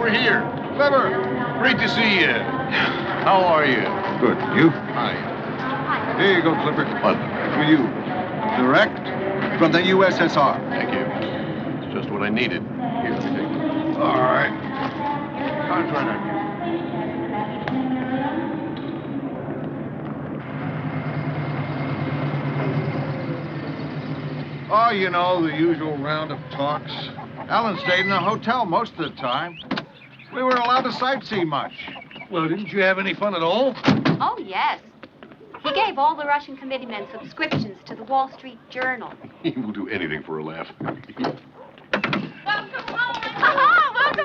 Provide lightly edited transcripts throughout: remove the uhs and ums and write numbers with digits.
over here. Clever. Great to see you. How are you? Good. You? Hi. Here you go, Clipper. What? For you. Direct from the USSR. Thank you. It's just what I needed. Here, let me take it. All right. Car's right on you. Oh, you know, the usual round of talks. Alan stayed in a hotel most of the time. We weren't allowed to sightsee much. Well, didn't you have any fun at all? Oh, yes. He gave all the Russian committeemen subscriptions to the Wall Street Journal. He will do anything for a laugh. Welcome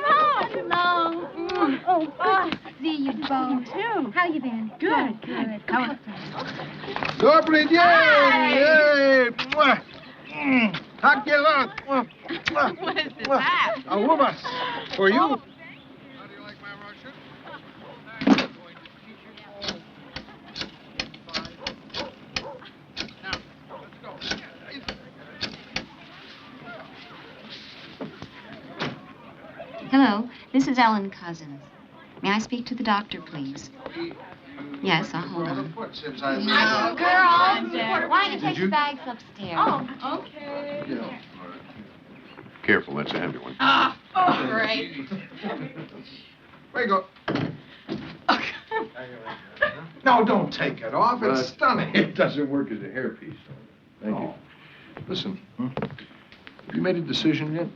home! Hello. Oh, good to see you both. too. How you been? Good. How are Добрый dень! Hi. Yay! Mwah. Как дела? Mwah. Mwah. What is Mwah. that? A woman. For you. Oh. How do you like my Russian? Now, let's go. Hello, this is Ellen Cousins. May I speak to the doctor, please? Yes, I'll hold on. No, girls. Why don't you take the bags upstairs? Oh, okay. Careful, that's a heavy one. Oh, great. There you go. No, don't take it off. It's stunning. It doesn't work as a hairpiece. Thank you. Listen, have you made a decision yet?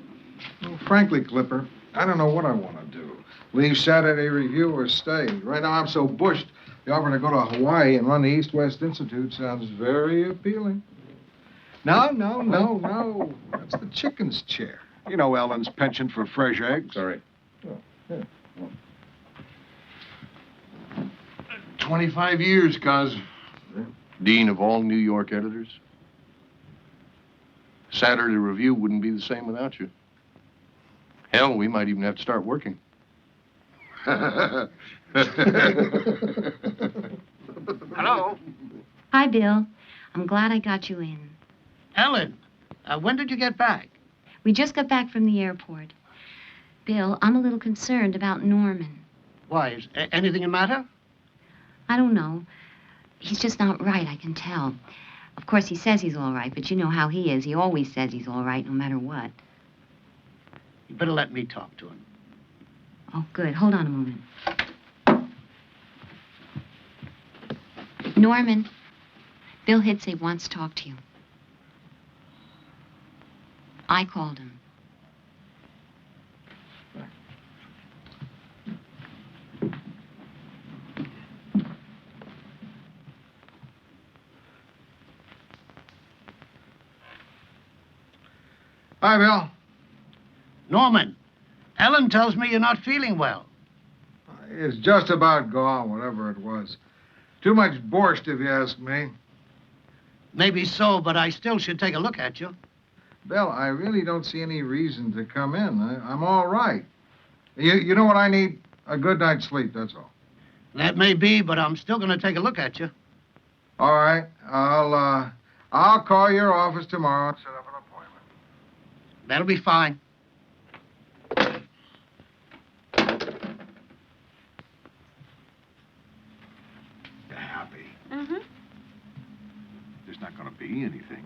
Well, frankly, Clipper, I don't know what I want to do. Leave Saturday Review or stay. Right now I'm so bushed, the offer to go to Hawaii and run the East-West Institute sounds very appealing. No. That's the chicken's chair. You know Ellen's penchant for fresh eggs. Sorry. 25 years, cuz. Dean of all New York editors. Saturday Review wouldn't be the same without you. Hell, we might even have to start working. Hello? Hi, Bill. I'm glad I got you in. Ellen, when did you get back? We just got back from the airport. Bill, I'm a little concerned about Norman. Why, is anything the matter? I don't know. He's just not right, I can tell. Of course, he says he's all right, but you know how he is. He always says he's all right, no matter what. You better let me talk to him. Oh, good. Hold on a moment. Norman, Bill Hitzig wants to talk to you. I called him. Hi, Bill. Norman, Ellen tells me you're not feeling well. It's just about gone, whatever it was. Too much borscht, if you ask me. Maybe so, but I still should take a look at you. Bill, I really don't see any reason to come in. I'm all right. You know what I need? A good night's sleep, that's all. That may be, but I'm still going to take a look at you. All right. I'll call your office tomorrow and set up an appointment. That'll be fine. You're happy. Mm-hmm. There's not going to be anything.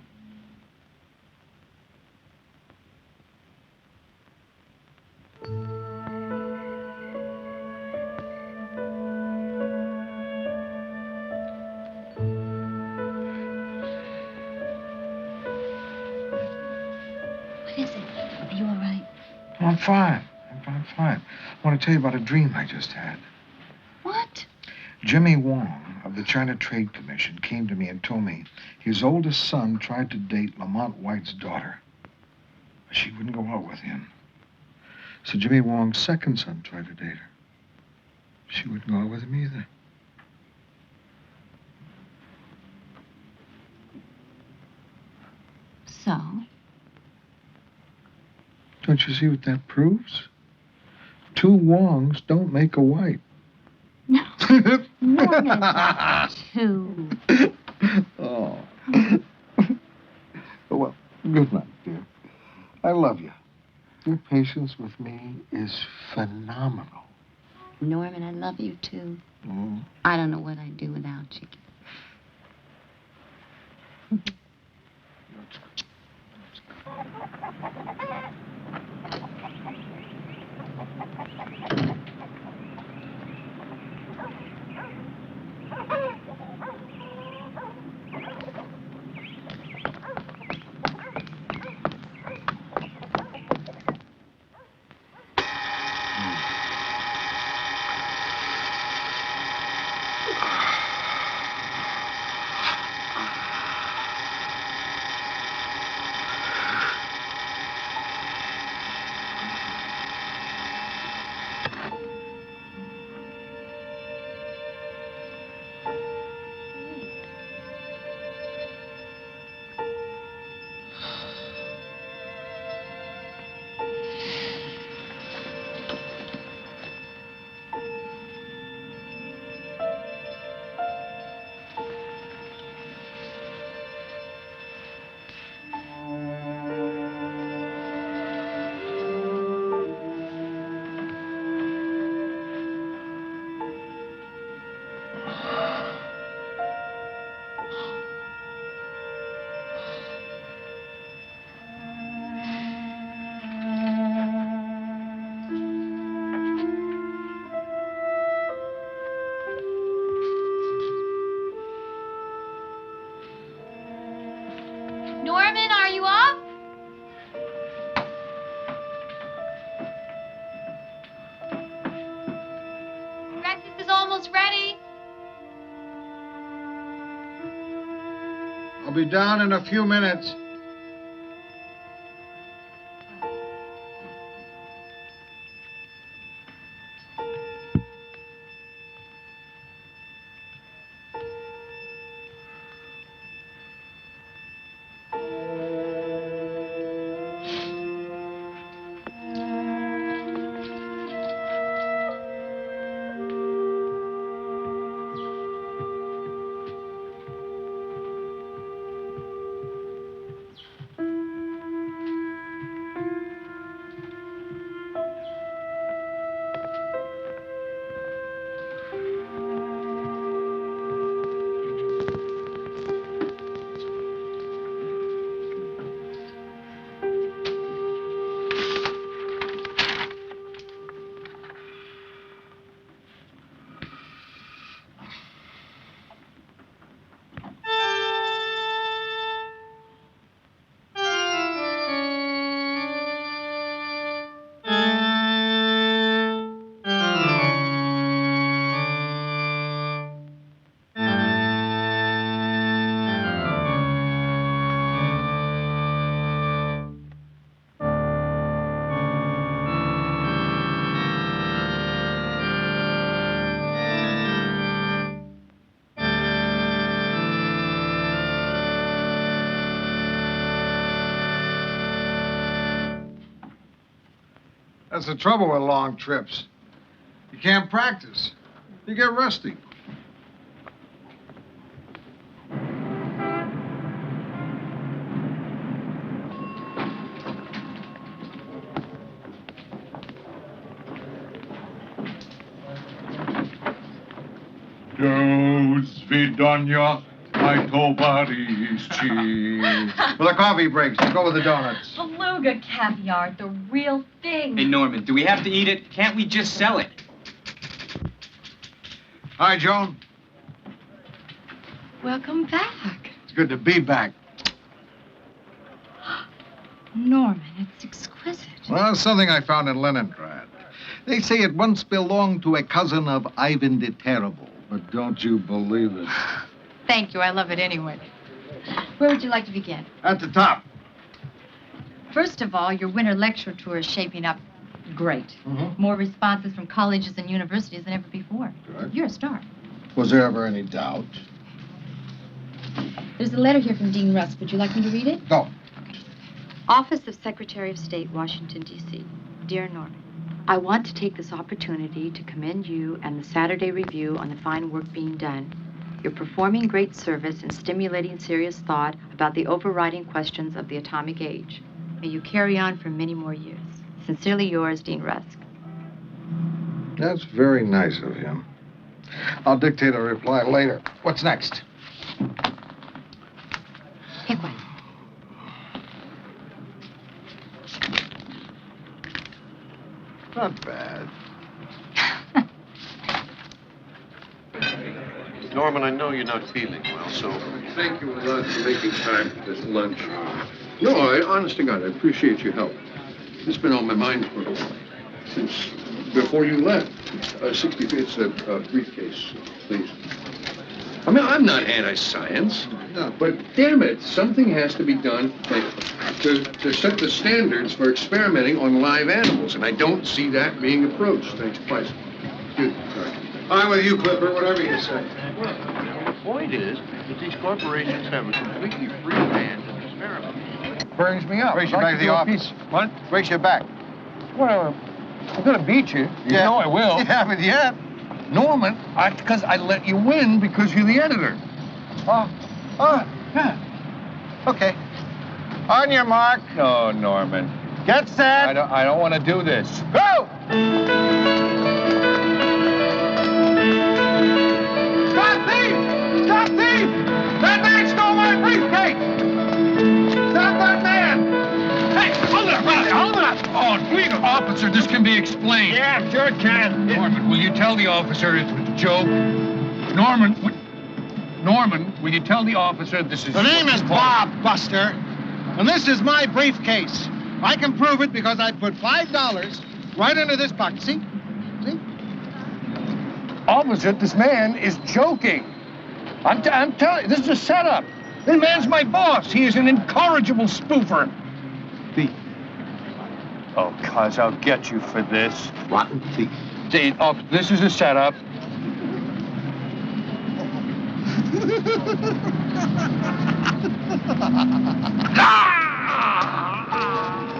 What is it? Are you all right? I'm fine. I'm fine. I want to tell you about a dream I just had. What? Jimmy Wong of the China Trade Commission came to me and told me his oldest son tried to date Lamont White's daughter, but she wouldn't go out with him. So Jimmy Wong's second son tried to date her. She wouldn't go out with him either. So? Don't you see what that proves? Two Wongs don't make a White. No. More than two. Oh. Well, good night, dear. I love you. Your patience with me is phenomenal. Norman, I love you, too. Mm. I don't know what I'd do without you. Norman, are you up? Breakfast is almost ready. I'll be down in a few minutes. That's the trouble with long trips. You can't practice. You get rusty. Do svidania, my nobody's cheese. For the coffee breaks, go with the donuts. Beluga caviar, the real thing. Hey, Norman, do we have to eat it? Can't we just sell it? Hi, Joan. Welcome back. It's good to be back. Norman, it's exquisite. Well, it's something I found in Leningrad. They say it once belonged to a cousin of Ivan the Terrible, but don't you believe it? Thank you. I love it anyway. Where would you like to begin? At the top. First of all, your winter lecture tour is shaping up great. Mm-hmm. More responses from colleges and universities than ever before. Good. You're a star. Was there ever any doubt? There's a letter here from Dean Rusk. Would you like me to read it? Go. Office of Secretary of State, Washington, D.C. Dear Norman, I want to take this opportunity to commend you and the Saturday Review on the fine work being done. You're performing great service and stimulating serious thought about the overriding questions of the atomic age. May you carry on for many more years. Sincerely yours, Dean Rusk. That's very nice of him. I'll dictate a reply later. What's next? Pick one. Not bad. Norman, I know you're not feeling well, so thank you a lot for making time for this lunch. No, honest to God, I appreciate your help. It's been on my mind since before you left. 65th briefcase, please. I mean, I'm not anti-science, but damn it, something has to be done to set the standards for experimenting on live animals, and I don't see that being approached. Thanks, twice. Good. Sorry. I'm with you, Clipper, whatever you say. Well, the point is that these corporations have a completely free hand to experiment. Brings me up. Race you back to the office. What? Race you back. Well, I'm gonna beat you. You know I will. You haven't yet. Norman, because I let you win because you're the editor. Yeah. Okay. On your mark. No, Norman. Get set. I don't want to do this. Go! Stop thief! Stop thief! That man stole my briefcase! Stop that man! Hey, hold it up, Riley, hold it up! Oh, please, officer, this can be explained. Yeah, sure it can. Norman, will you tell the officer it was a joke? Norman, will you tell the officer this is... The name is Bob, Buster, and this is my briefcase. I can prove it because I put $5 right under this pocket. See? See? Officer, this man is joking. I'm telling you, this is a setup. This man's my boss. He is an incorrigible spoofer. Thief. Oh, cuz I'll get you for this. Rotten thief. This is a setup.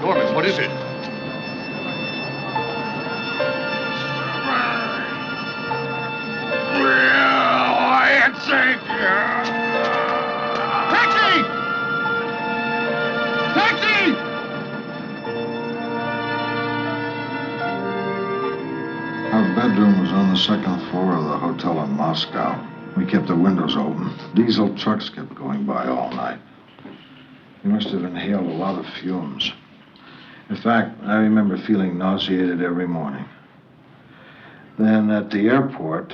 Norman, what is it? Taxi! Taxi! Our bedroom was on the second floor of the hotel in Moscow. We kept the windows open. Diesel trucks kept going by all night. We must have inhaled a lot of fumes. In fact, I remember feeling nauseated every morning. Then at the airport,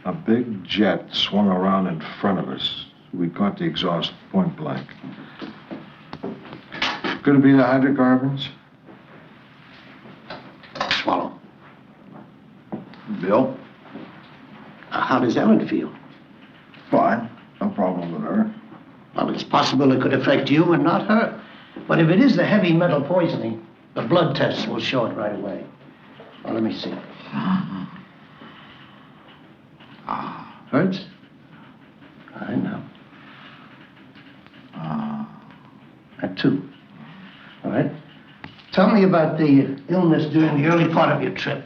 a big jet swung around in front of us. We caught the exhaust point blank. Could it be the hydrocarbons? Swallow. Bill? How does Ellen feel? Fine. No problem with her. Well, it's possible it could affect you and not her. But if it is the heavy metal poisoning, the blood tests will show it right away. Well, let me see. Hurts? I know. That too. All right. Tell me about the illness during the early part of your trip.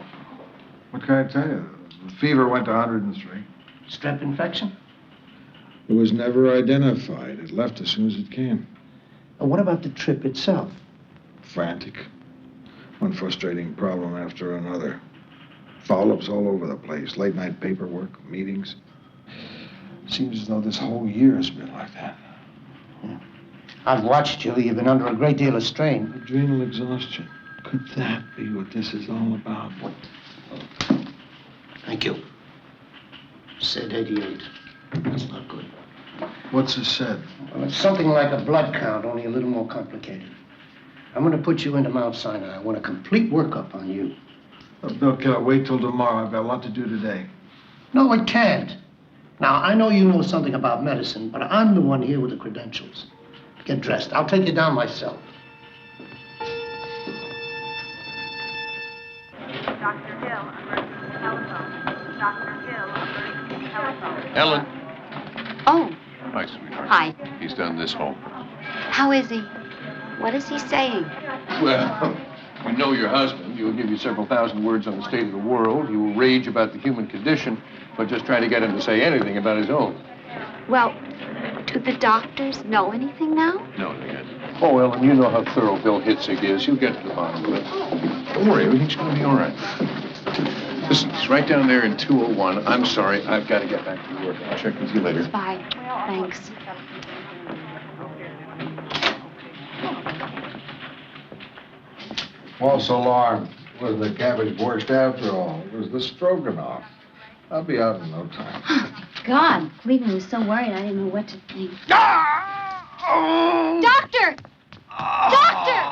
What can I tell you? The fever went to 103. Strep infection? It was never identified. It left as soon as it came. And what about the trip itself? Frantic. One frustrating problem after another. Follow-ups all over the place. Late-night paperwork, meetings. Seems as though this whole year has been like that. Yeah. I've watched you. You've been under a great deal of strain. Adrenal exhaustion. Could that be what this is all about? Thank you. Said 88. That's not good. What's this said? Well, it's something like a blood count, only a little more complicated. I'm going to put you into Mount Sinai. I want a complete workup on you. Bill, can I wait till tomorrow? I've got a lot to do today. No, it can't. Now, I know you know something about medicine, but I'm the one here with the credentials. Get dressed. I'll take you down myself. Dr. Hill, emergency telephone. Dr. Hill, emergency telephone. Ellen. Oh, Hi, sweetheart. hi. He's down this hall. How is he? What is he saying? Well, we know your husband. He'll give you several thousand words on the state of the world. He will rage about the human condition, but just try to get him to say anything about his own. Well, do the doctors know anything now? No, they haven't. Oh, Ellen, you know how thorough Bill Hitzig is. He'll get to the bottom of it. Don't worry, everything's going to be all right. Listen, it's right down there in 201. I'm sorry, I've got to get back to work. I'll check with you later. Bye. Thanks. False alarm. Was the cabbage borscht after all? It was the stroganoff. I'll be out in no time. God, Cleveland was so worried I didn't know what to think. Oh! Doctor! Doctor!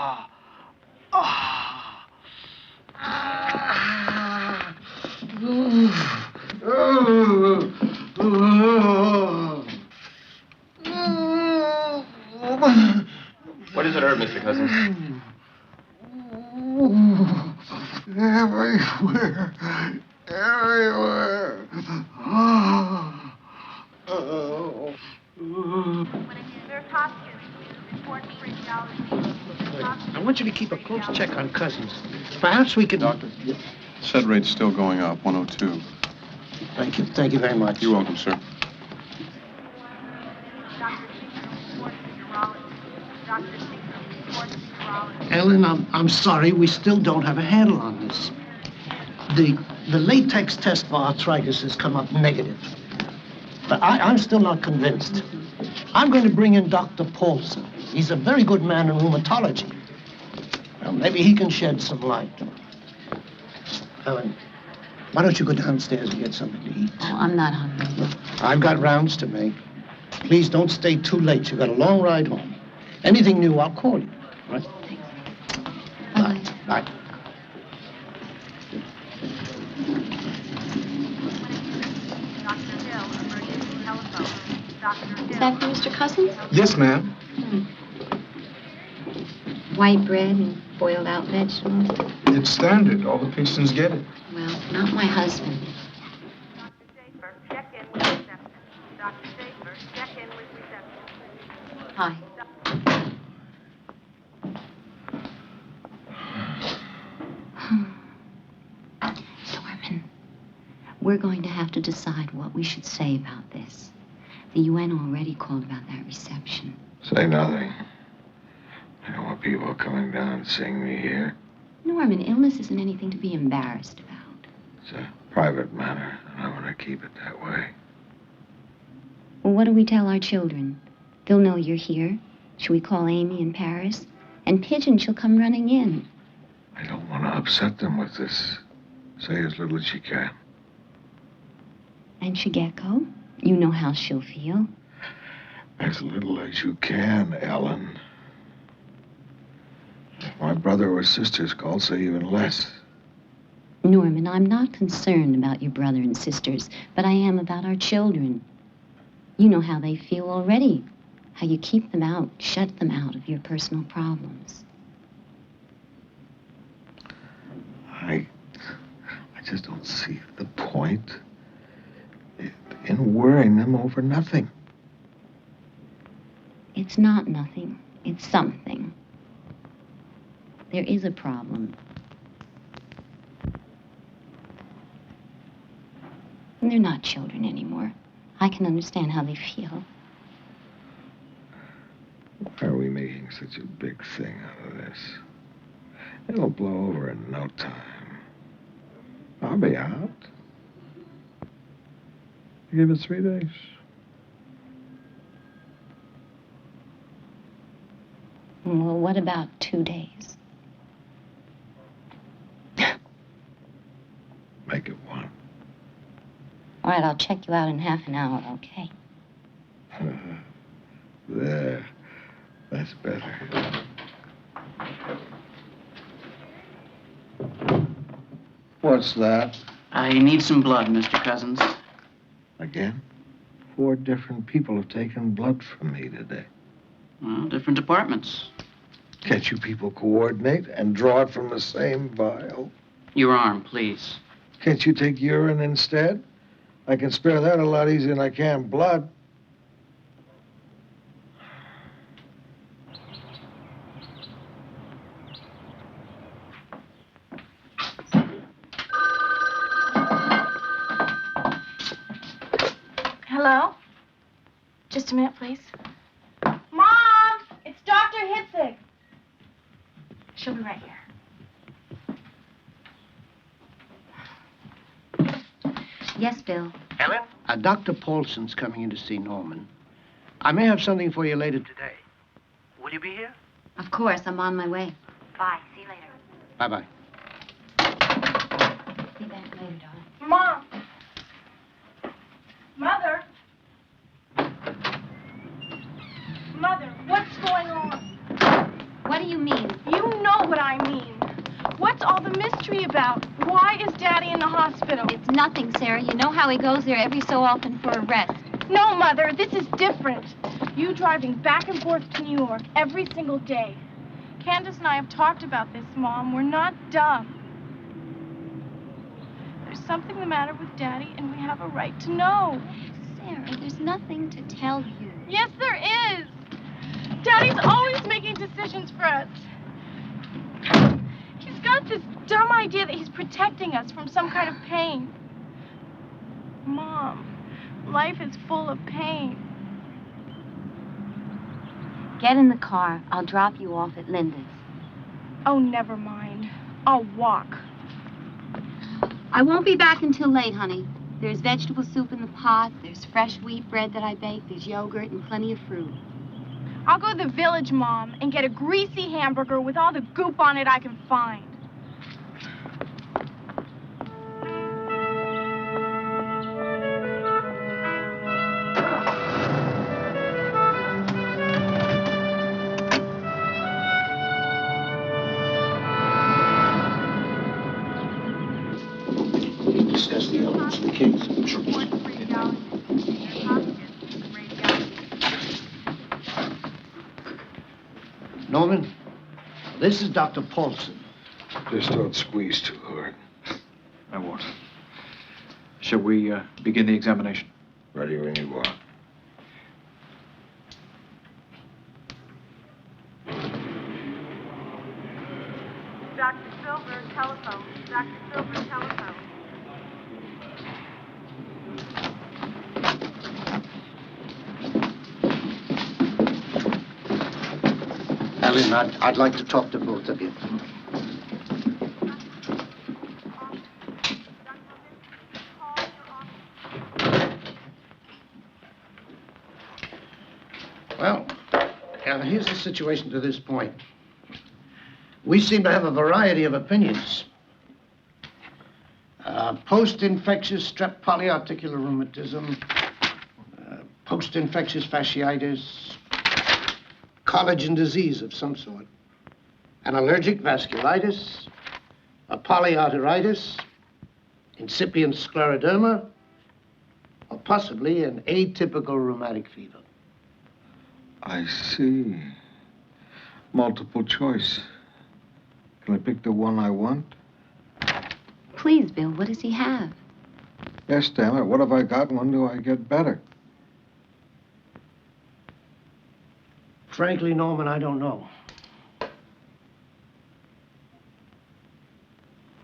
What does it hurt, Mr. Cousins? Everywhere. Everywhere. I want you to keep a close check on Cousins. Perhaps we could... Doctor? Set rate's still going up, 102. Thank you. Thank you very much. You're welcome, sir. Ellen, I'm sorry. We still don't have a handle on this. The latex test for arthritis has come up negative. But I'm still not convinced. I'm going to bring in Dr. Paulson. He's a very good man in rheumatology. Well, maybe he can shed some light. Ellen, why don't you go downstairs and get something to eat? Oh, I'm not hungry. I've got rounds to make. Please don't stay too late. You've got a long ride home. Anything new, I'll call you. All right? Thanks. Bye. Bye. Is that for Mr. Cousins? Yes, ma'am. White bread and boiled out vegetables? It's standard. All the patients get it. Well, not my husband. Hi. Norman, we're going to have to decide what we should say about this. The UN already called about that reception. Say nothing. I don't want people coming down and seeing me here. Norman, illness isn't anything to be embarrassed about. It's a private matter, and I want to keep it that way. Well, what do we tell our children? They'll know you're here. Should we call Amy in Paris? And Pigeon, she'll come running in. I don't want to upset them with this. Say as little as you can. And Shigeko? You know how she'll feel. As little as you can, Ellen. If my brother or sisters call, say even less. Norman, I'm not concerned about your brother and sisters, but I am about our children. You know how they feel already. How you keep them out, shut them out of your personal problems. I just don't see the point in worrying them over nothing. It's not nothing. It's something. There is a problem. And they're not children anymore. I can understand how they feel. Why are we making such a big thing out of this? It'll blow over in no time. I'll be out. Give it 3 days. Well, what about 2 days? Make it 1. All right, I'll check you out in half an hour, okay? There. That's better. What's that? I need some blood, Mr. Cousins. Again? 4 different people have taken blood from me today. Well, different departments. Can't you people coordinate and draw it from the same vial? Your arm, please. Can't you take urine instead? I can spare that a lot easier than I can blood. Hello? Just a minute, please. Mom! It's Dr. Hitzig. She'll be right here. Yes, Bill. Ellen? Dr. Paulson's coming in to see Norman. I may have something for you later today. Will you be here? Of course, I'm on my way. Bye. See you later. Bye-bye. Be back later, darling. Mom! Mother! Mother, what's going on? What do you mean? You know what I mean. What's all the mystery about? Why is Daddy in the hospital? It's nothing, Sarah. You know how he goes there every so often for a rest. No, Mother, this is different. You driving back and forth to New York every single day. Candace and I have talked about this, Mom. We're not dumb. There's something the matter with Daddy, and we have a right to know. Sarah, there's nothing to tell you. Yes, there is. Daddy's always making decisions for us. He's got this dumb idea that he's protecting us from some kind of pain. Mom, life is full of pain. Get in the car. I'll drop you off at Linda's. Oh, never mind. I'll walk. I won't be back until late, honey. There's vegetable soup in the pot. There's fresh wheat bread that I baked. There's yogurt and plenty of fruit. I'll go to the village, Mom, and get a greasy hamburger with all the goop on it I can find. Discuss the elements of the case. Sure. Norman, this is Dr. Paulson. Just don't squeeze too hard. I won't. Shall we begin the examination? Ready when you are. Dr. Silver, telephone. Dr. Silver, telephone. Ellen, I'd like to talk to both of you. Well, here's the situation to this point. We seem to have a variety of opinions. Post-infectious strep polyarticular rheumatism, post-infectious fasciitis, collagen disease of some sort, an allergic vasculitis, a polyarteritis, incipient scleroderma, or possibly an atypical rheumatic fever. I see. Multiple choice. Can I pick the one I want? Please, Bill, what does he have? Yes, damn it. What have I got? When do I get better? Frankly, Norman, I don't know.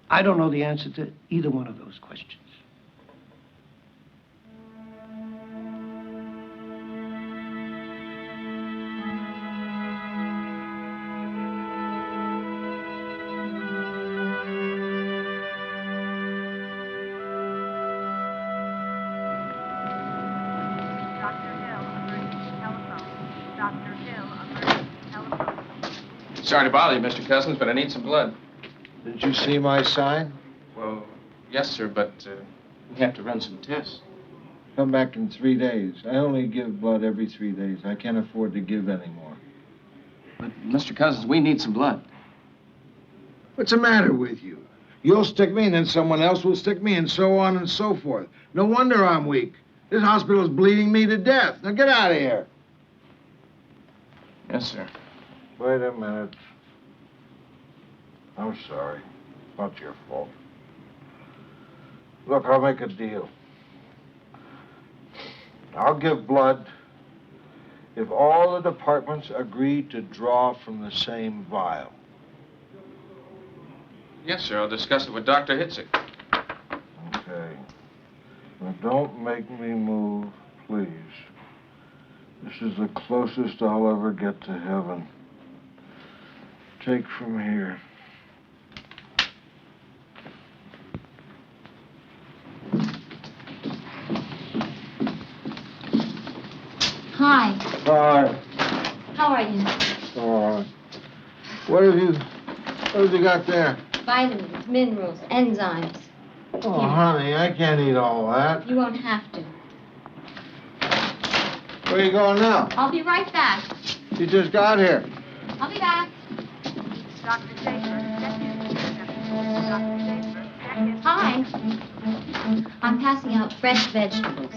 I don't know the answer to either one of those questions. Sorry to bother you, Mr. Cousins, but I need some blood. Did you see my sign? Well, yes, sir, but we have to run some tests. Come back in 3 days. I only give blood every 3 days. I can't afford to give any more. But, Mr. Cousins, we need some blood. What's the matter with you? You'll stick me, and then someone else will stick me, and so on and so forth. No wonder I'm weak. This hospital's bleeding me to death. Now get out of here. Yes, sir. Wait a minute. I'm sorry. It's not your fault. Look, I'll make a deal. I'll give blood if all the departments agree to draw from the same vial. Yes, sir. I'll discuss it with Dr. Hitzig. Okay. Now, don't make me move, please. This is the closest I'll ever get to heaven. take from here. Hi. Hi. How are you? All right. What have you got there? Vitamins, minerals, enzymes. Oh, honey, I can't eat all that. You won't have to. Where are you going now? I'll be right back. You just got here. I'll be back. Hi. I'm passing out fresh vegetables.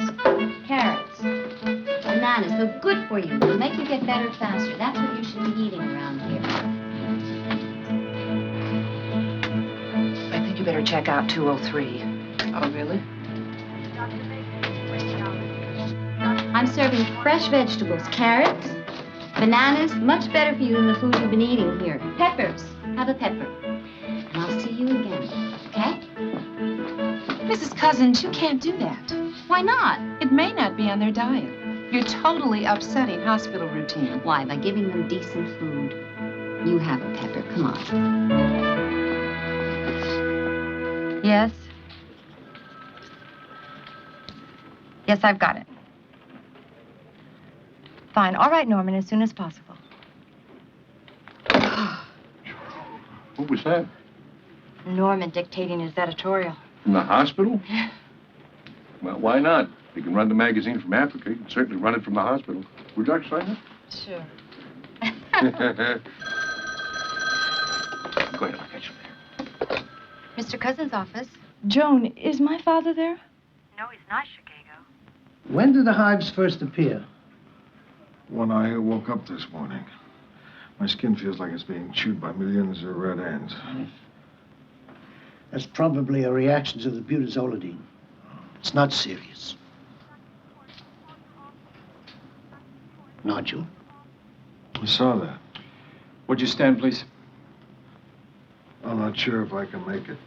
Carrots. Bananas. They're good for you. They'll make you get better faster. That's what you should be eating around here. I think you better check out 203. Oh, really? I'm serving fresh vegetables. Carrots, bananas. Much better for you than the food you've been eating here. Peppers. Have a pepper. And I'll see you again. Okay? Mrs. Cousins, you can't do that. Why not? It may not be on their diet. You're totally upsetting hospital routine. Why? By giving them decent food. You have a pepper. Come on. Yes? Yes, I've got it. Fine. All right, Norman, as soon as possible. What was that? Norman dictating his editorial. In the hospital? Well, why not? They can run the magazine from Africa. You can certainly run it from the hospital. Would you like to sign that? Sure. Go ahead, I'll catch you there. Mr. Cousins' office. Joan, is my father there? No, he's not, Chicago. When did the hives first appear? When I woke up this morning, my skin feels like it's being chewed by millions of red ants. That's probably a reaction to the butazolidine. It's not serious. Nodule? I saw that. Would you stand, please? I'm not sure if I can make it.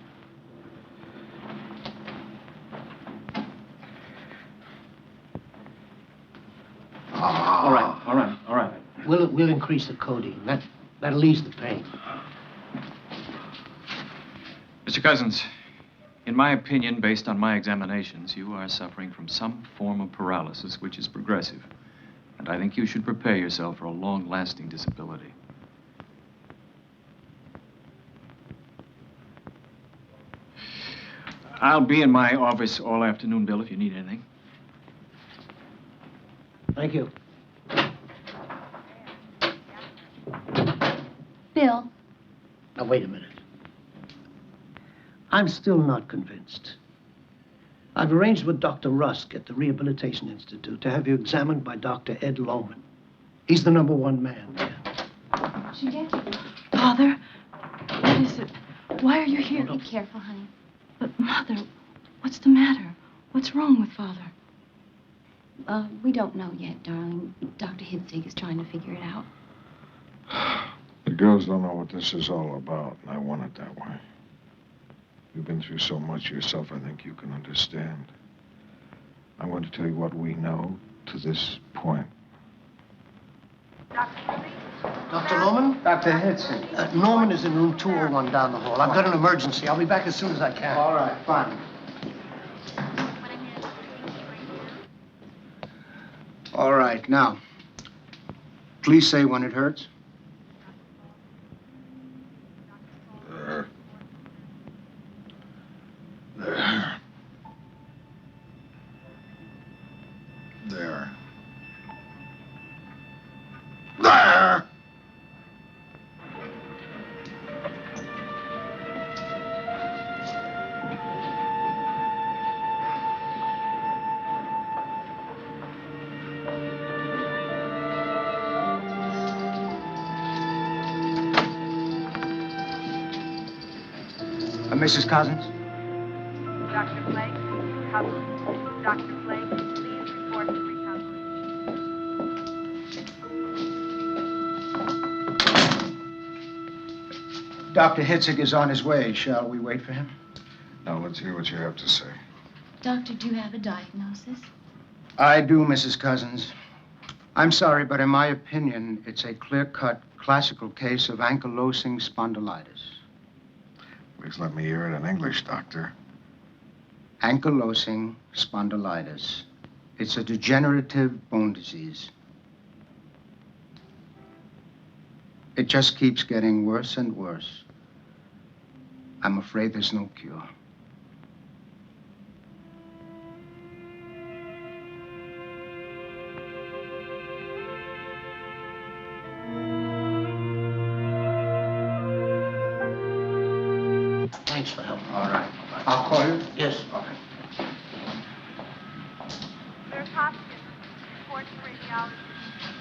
All right. We'll increase the codeine. That'll ease the pain. Mr. Cousins, in my opinion, based on my examinations, you are suffering from some form of paralysis which is progressive. And I think you should prepare yourself for a long-lasting disability. I'll be in my office all afternoon, Bill, if you need anything. Thank you. Bill. Now, wait a minute. I'm still not convinced. I've arranged with Dr. Rusk at the Rehabilitation Institute to have you examined by Dr. Ed Lohman. He's the #1 man there. Father, what is it? Why are you here? Be careful, honey. But, Mother, what's the matter? What's wrong with Father? We don't know yet, darling. Dr. Hitzig is trying to figure it out. The girls don't know what this is all about, and I want it that way. You've been through so much yourself, I think you can understand. I'm going to tell you what we know to this point. Dr. Lohman? Dr. Hitzig. Norman is in room 201 down the hall. I've got an emergency. I'll be back as soon as I can. All right, fine. All right, now, please say when it hurts. There. There. There! Mrs. Cousins? Dr. Blake, recovery. Dr. Blake, please report to recovery. Dr. Hitzig is on his way. Shall we wait for him? Now, let's hear what you have to say. Doctor, do you have a diagnosis? I do, Mrs. Cousins. I'm sorry, but in my opinion, it's a clear-cut Classical case of ankylosing spondylitis. Please let me hear it in English, Doctor. Ankylosing spondylitis. It's a degenerative bone disease. It just keeps getting worse and worse. I'm afraid there's no cure. Thanks for helping. All right. I'll call you? Yes. All right. There's Hopkins. Report to radiology.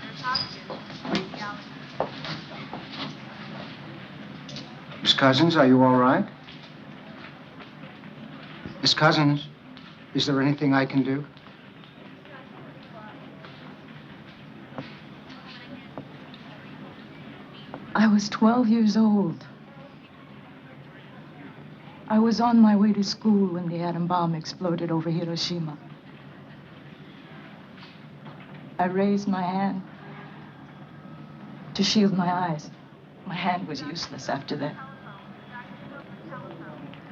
There's Hopkins. Radiology. Miss Cousins, are you all right? Miss Cousins, is there anything I can do? I was 12 years old. I was on my way to school when the atom bomb exploded over Hiroshima. I raised my hand to shield my eyes. My hand was useless after that.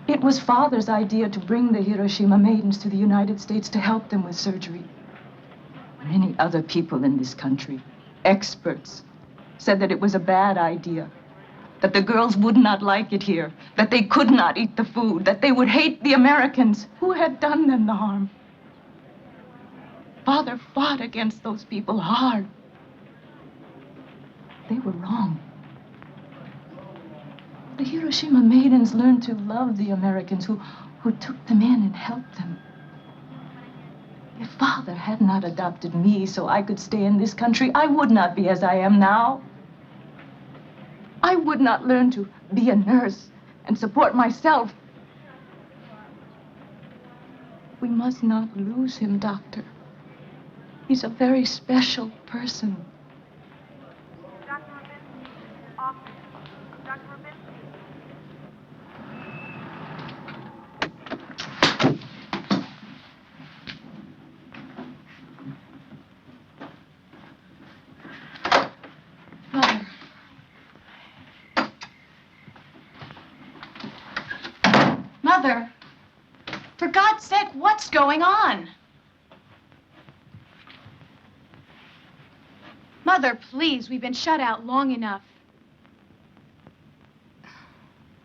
It was Father's idea to bring the Hiroshima maidens to the United States to help them with surgery. Many other people in this country, experts, said that it was a bad idea, that the girls would not like it here, that they could not eat the food, that they would hate the Americans who had done them the harm. Father fought against those people hard. They were wrong. The Hiroshima maidens learned to love the Americans who took them in and helped them. If Father had not adopted me so I could stay in this country, I would not be as I am now. I would not learn to be a nurse and support myself. We must not lose him, Doctor. He's a very special person. Dr. Rubinstein, office. Dr. Rubinstein. Mother. Mother, for God's sake, what's going on? Mother, please, we've been shut out long enough.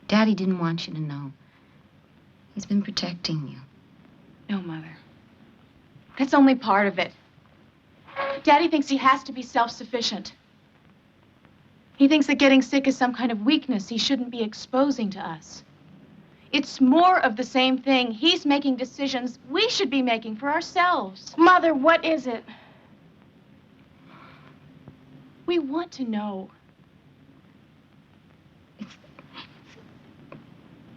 Daddy didn't want you to know. He's been protecting you. No, Mother. That's only part of it. Daddy thinks he has to be self-sufficient. He thinks that getting sick is some kind of weakness he shouldn't be exposing to us. It's more of the same thing. He's making decisions we should be making for ourselves. Mother, what is it? We want to know.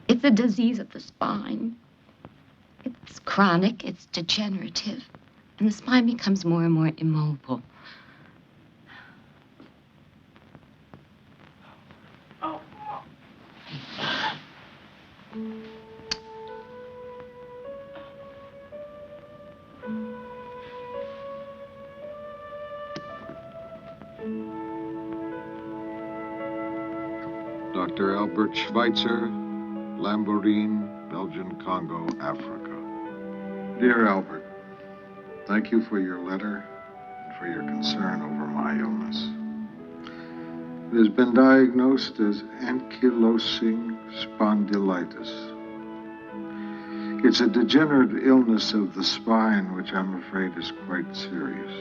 It's a disease of the spine. It's chronic, it's degenerative, and the spine becomes more and more immobile. Dr. Albert Schweitzer, Lamborghini, Belgian Congo, Africa. Dear Albert, thank you for your letter and for your concern over my illness. It has been diagnosed as ankylosing spondylitis. It's a degenerative illness of the spine, which I'm afraid is quite serious.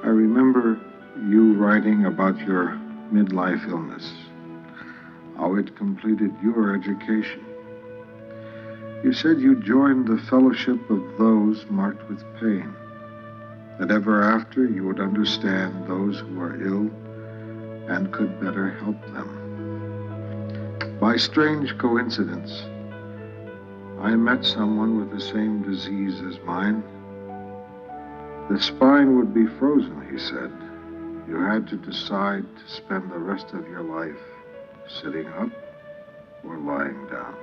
I remember you writing about your midlife illness, how it completed your education. You said you joined the fellowship of those marked with pain, that ever after you would understand those who are ill and could better help them. By strange coincidence, I met someone with the same disease as mine. The spine would be frozen, he said. You had to decide to spend the rest of your life sitting up or lying down.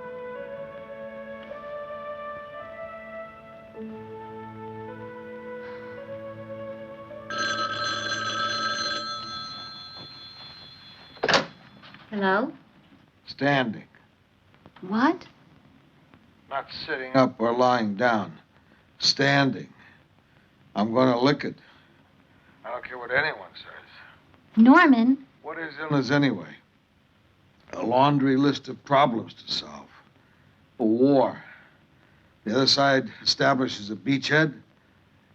Hello? Standing. What? Not sitting up or lying down. Standing. I'm going to lick it. I don't care what anyone says. Norman. What is illness anyway? A laundry list of problems to solve. A war. The other side establishes a beachhead.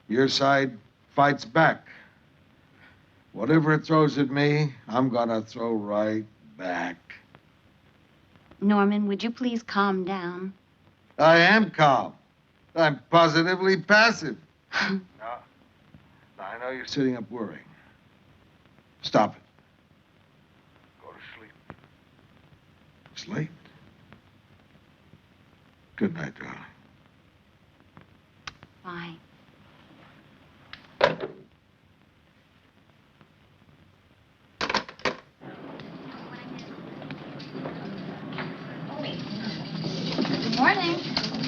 Your side fights back. Whatever it throws at me, I'm gonna throw right back. Norman, would you please calm down? I am calm. I'm positively passive. Now, I know you're sitting up worrying. Stop it. Go to sleep. It's late. Good night, darling. Bye. Good morning.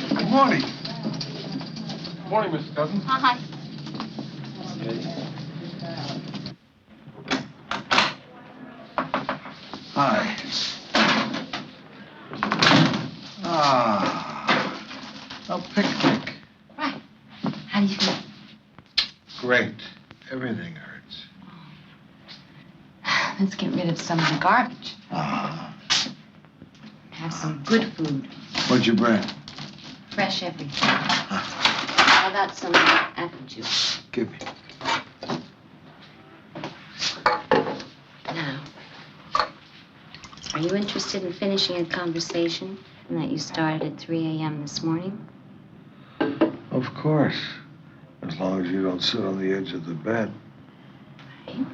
Good morning. Good morning, Mrs. Cousins. Hi. Hi. A picnic. Right. How do you feel? Great. Everything hurts. Let's get rid of some of the garbage. Have some good food. What'd you bring? Fresh everything. How about some apple juice? Give me. Now, are you interested in finishing a conversation that you started at 3 a.m. this morning? Of course. As long as you don't sit on the edge of the bed. Right.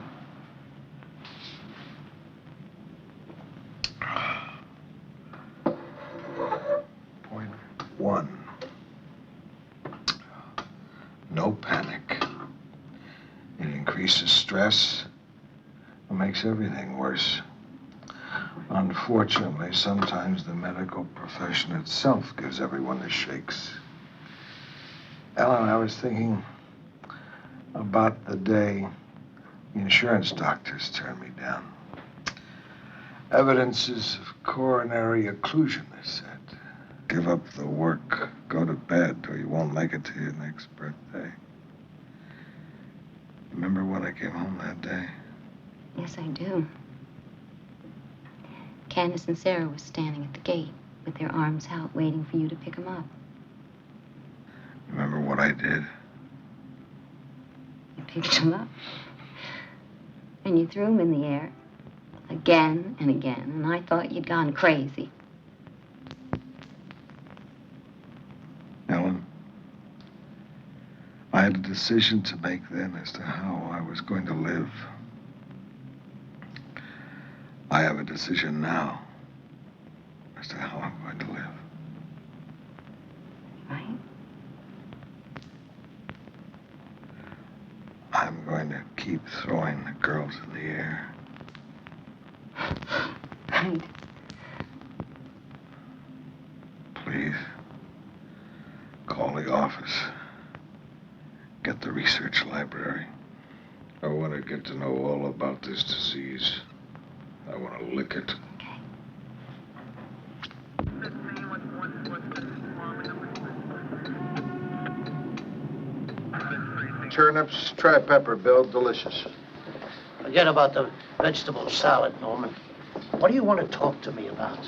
Point 1. No panic. It increases stress. It makes everything worse. Unfortunately, sometimes the medical profession itself gives everyone the shakes. Ellen, I was thinking about the day the insurance doctors turned me down. Evidences of coronary occlusion, they said. Give up the work, go to bed, or you won't make it to your next birthday. Remember when I came home that day? Yes, I do. Candace and Sarah were standing at the gate with their arms out, waiting for you to pick them up. Remember what I did? You picked them up. And you threw them in the air. Again and again. And I thought you'd gone crazy. Ellen, I had a decision to make then as to how I was going to live. I have a decision now as to how I'm going to live. Right? I'm going to keep throwing the girls in the air. Right. Please, call the office. Get the research library. I want to get to know all about this disease. I want to lick it. Turnips, try pepper, Bill. Delicious. Forget about the vegetable salad, Norman. What do you want to talk to me about?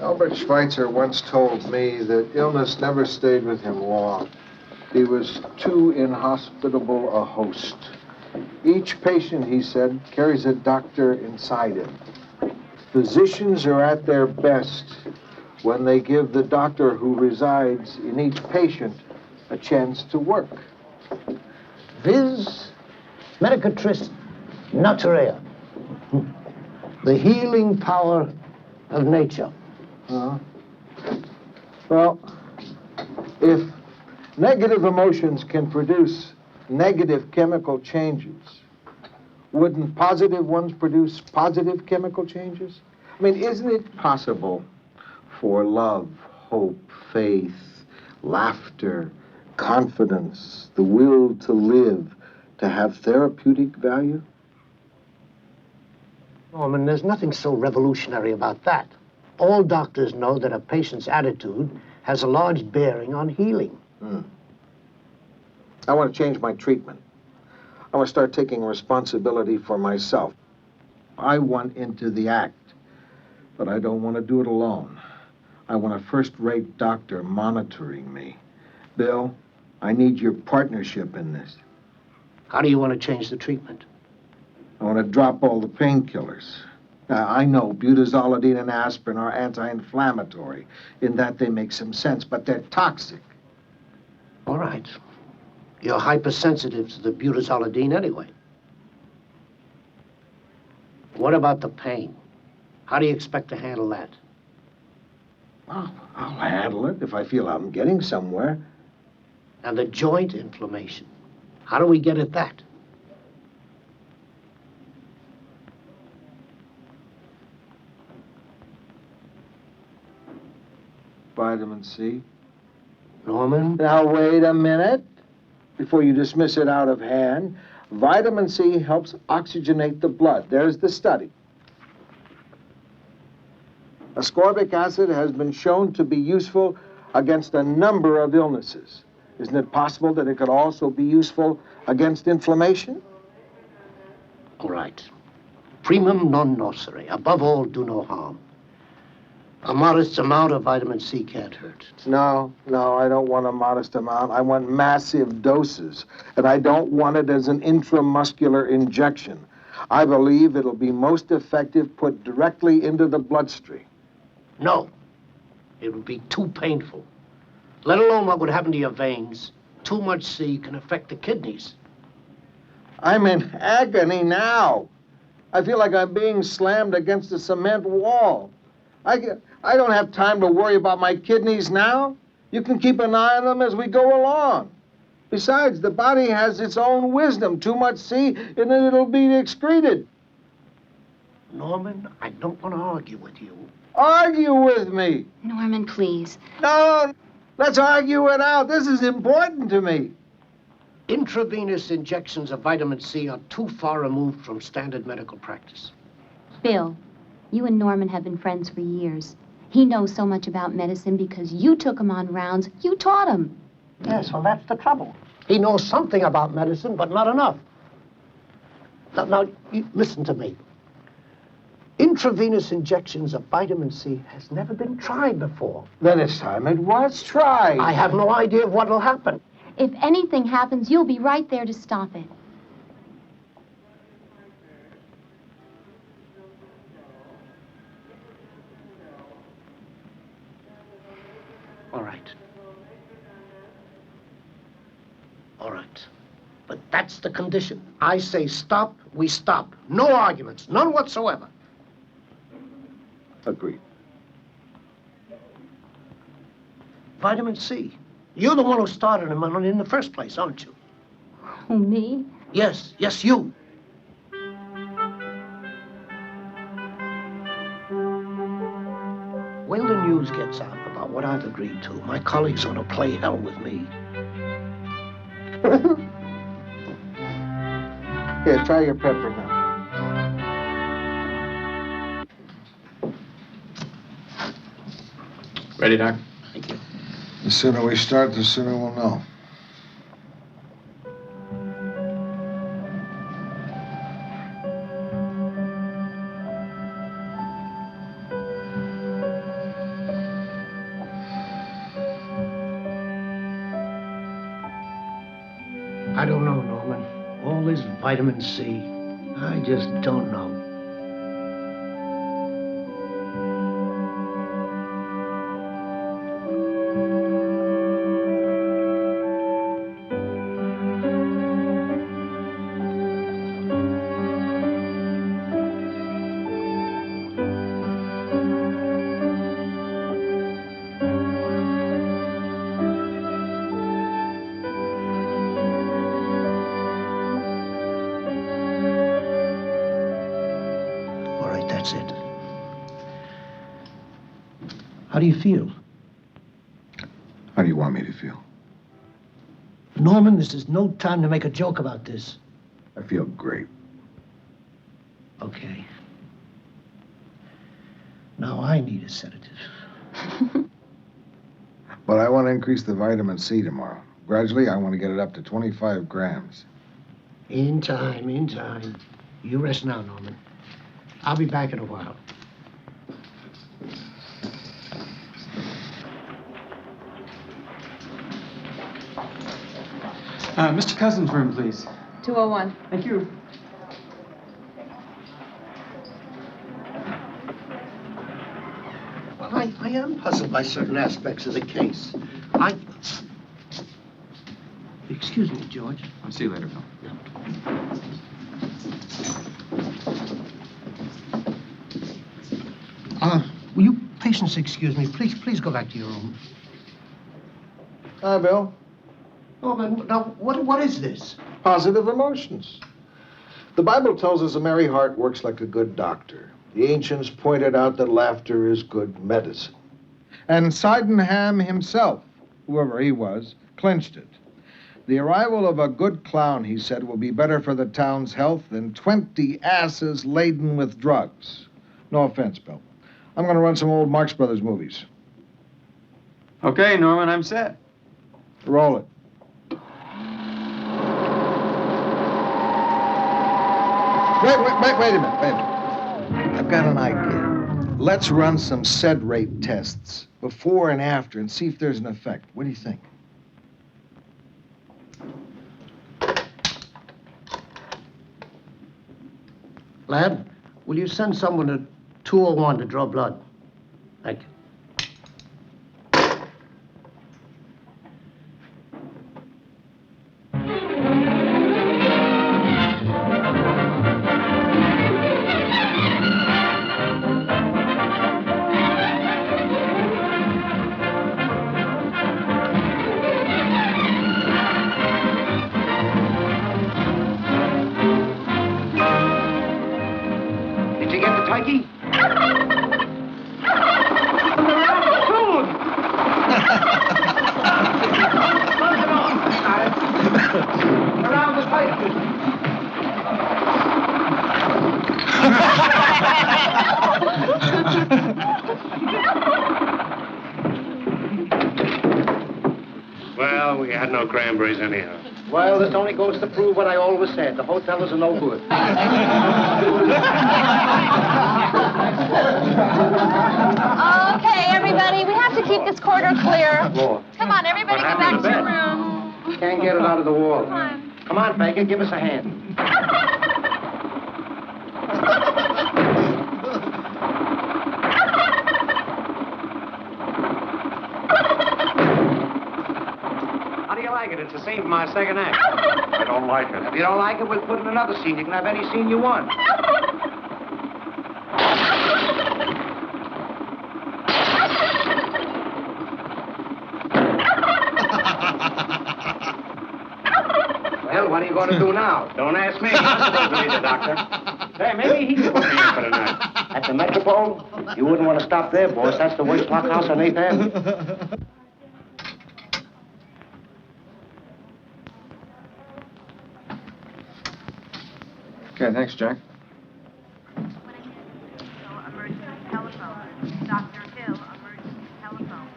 Albert Schweitzer once told me that illness never stayed with him long. He was too inhospitable a host. Each patient, he said, carries a doctor inside him. Physicians are at their best when they give the doctor who resides in each patient a chance to work. Vis medicatris naturea. The healing power of nature. Well, if negative emotions can produce negative chemical changes, wouldn't positive ones produce positive chemical changes? I mean, isn't it possible for love, hope, faith, laughter, confidence, the will to live, to have therapeutic value? Norman, there's nothing so revolutionary about that. All doctors know that a patient's attitude has a large bearing on healing. I want to change my treatment. I want to start taking responsibility for myself. I want into the act, but I don't want to do it alone. I want a first-rate doctor monitoring me. Bill, I need your partnership in this. How do you want to change the treatment? I want to drop all the painkillers. Now, I know butazolidine and aspirin are anti-inflammatory, in that they make some sense, but they're toxic. All right. You're hypersensitive to the butazolidine anyway. What about the pain? How do you expect to handle that? Well, I'll handle it if I feel I'm getting somewhere. And the joint inflammation, how do we get at that? Vitamin C. Norman? Now, wait a minute. Before you dismiss it out of hand, vitamin C helps oxygenate the blood. There's the study. Ascorbic acid has been shown to be useful against a number of illnesses. Isn't it possible that it could also be useful against inflammation? All right. Primum non nocere. Above all, do no harm. A modest amount of vitamin C can't hurt. No, I don't want a modest amount. I want massive doses, and I don't want it as an intramuscular injection. I believe it'll be most effective put directly into the bloodstream. No. It would be too painful. Let alone what would happen to your veins. Too much C can affect the kidneys. I'm in agony now. I feel like I'm being slammed against a cement wall. I don't have time to worry about my kidneys now. You can keep an eye on them as we go along. Besides, the body has its own wisdom. Too much C, and then it'll be excreted. Norman, I don't want to argue with you. Argue with me. Norman, please. No, let's argue it out. This is important to me. Intravenous injections of vitamin C are too far removed from standard medical practice. Bill, you and Norman have been friends for years. He knows so much about medicine because you took him on rounds. You taught him. Yes, well, that's the trouble. He knows something about medicine, but not enough. Now, listen to me. Intravenous injections of vitamin C has never been tried before. Then it's time it was tried. I have no idea of what will happen. If anything happens, you'll be right there to stop it. All right. All right. But that's the condition. I say stop, we stop. No arguments, none whatsoever. Agreed. Vitamin C. You're the one who started him on it in the first place, aren't you? Who, me? Yes, you. When the news gets out about what I've agreed to, my colleagues ought to play hell with me. Here, try your pepper now. Ready, Doc? Thank you. The sooner we start, the sooner we'll know. I don't know, Norman. All this vitamin C, I just don't know. That's it. How do you feel? How do you want me to feel? Norman, this is no time to make a joke about this. I feel great. Okay. Now I need a sedative. But I want to increase the vitamin C tomorrow. Gradually, I want to get it up to 25 grams. In time, in time. You rest now, Norman. I'll be back in a while. Mr. Cousins' room, please. 201. Thank you. Well, I am puzzled by certain aspects of the case. Excuse me, George. I'll see you later, Bill. Will you patients excuse me? Please go back to your room. Hi, Bill. Oh, man, now, what is this? Positive emotions. The Bible tells us a merry heart works like a good doctor. The ancients pointed out that laughter is good medicine. And Sydenham himself, whoever he was, clinched it. The arrival of a good clown, he said, will be better for the town's health than 20 asses laden with drugs. No offense, Bill. I'm going to run some old Marx Brothers movies. Okay, Norman, I'm set. Roll it. Wait a minute. I've got an idea. Let's run some sed rate tests before and after and see if there's an effect. What do you think? Lad, will you send someone to 201 to draw blood? Thank you. Well, we had no cranberries anyhow. Well, this only goes to prove what I always said. The hotel is a no good. Okay, everybody, we have to keep this corridor clear. Come on, everybody, go back to your room. Can't get it out of the wall. Come on. Come on, Baker, give us a hand. How do you like it? It's the scene for my second act. I don't like it. If you don't like it, we'll put in another scene. You can have any scene you want. Well, what are you going to do now? Don't ask me. I'm supposed to be the doctor. Hey, maybe he can put me in for tonight. At the Metropole? You wouldn't want to stop there, boss. That's the worst blockhouse on 8th Avenue. Okay, thanks, Jack. Emergency telephone. Dr. Hill, emergency telephone.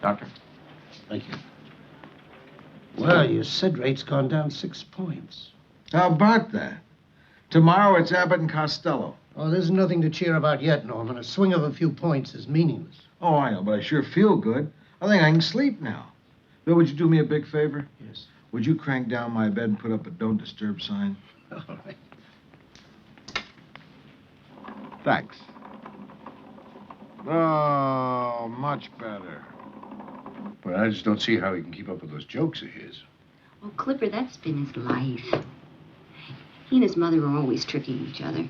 Doctor. Thank you. Well, your SID rate's gone down 6 points. How about that? Tomorrow it's Abbott and Costello. Oh, there's nothing to cheer about yet, Norman. A swing of a few points is meaningless. Oh, I know, but I sure feel good. I think I can sleep now. Bill, would you do me a big favor? Yes. Would you crank down my bed and put up a don't disturb sign? All right. Thanks. Oh, much better. Well, I just don't see how he can keep up with those jokes of his. Oh, Clipper, that's been his life. He and his mother were always tricking each other.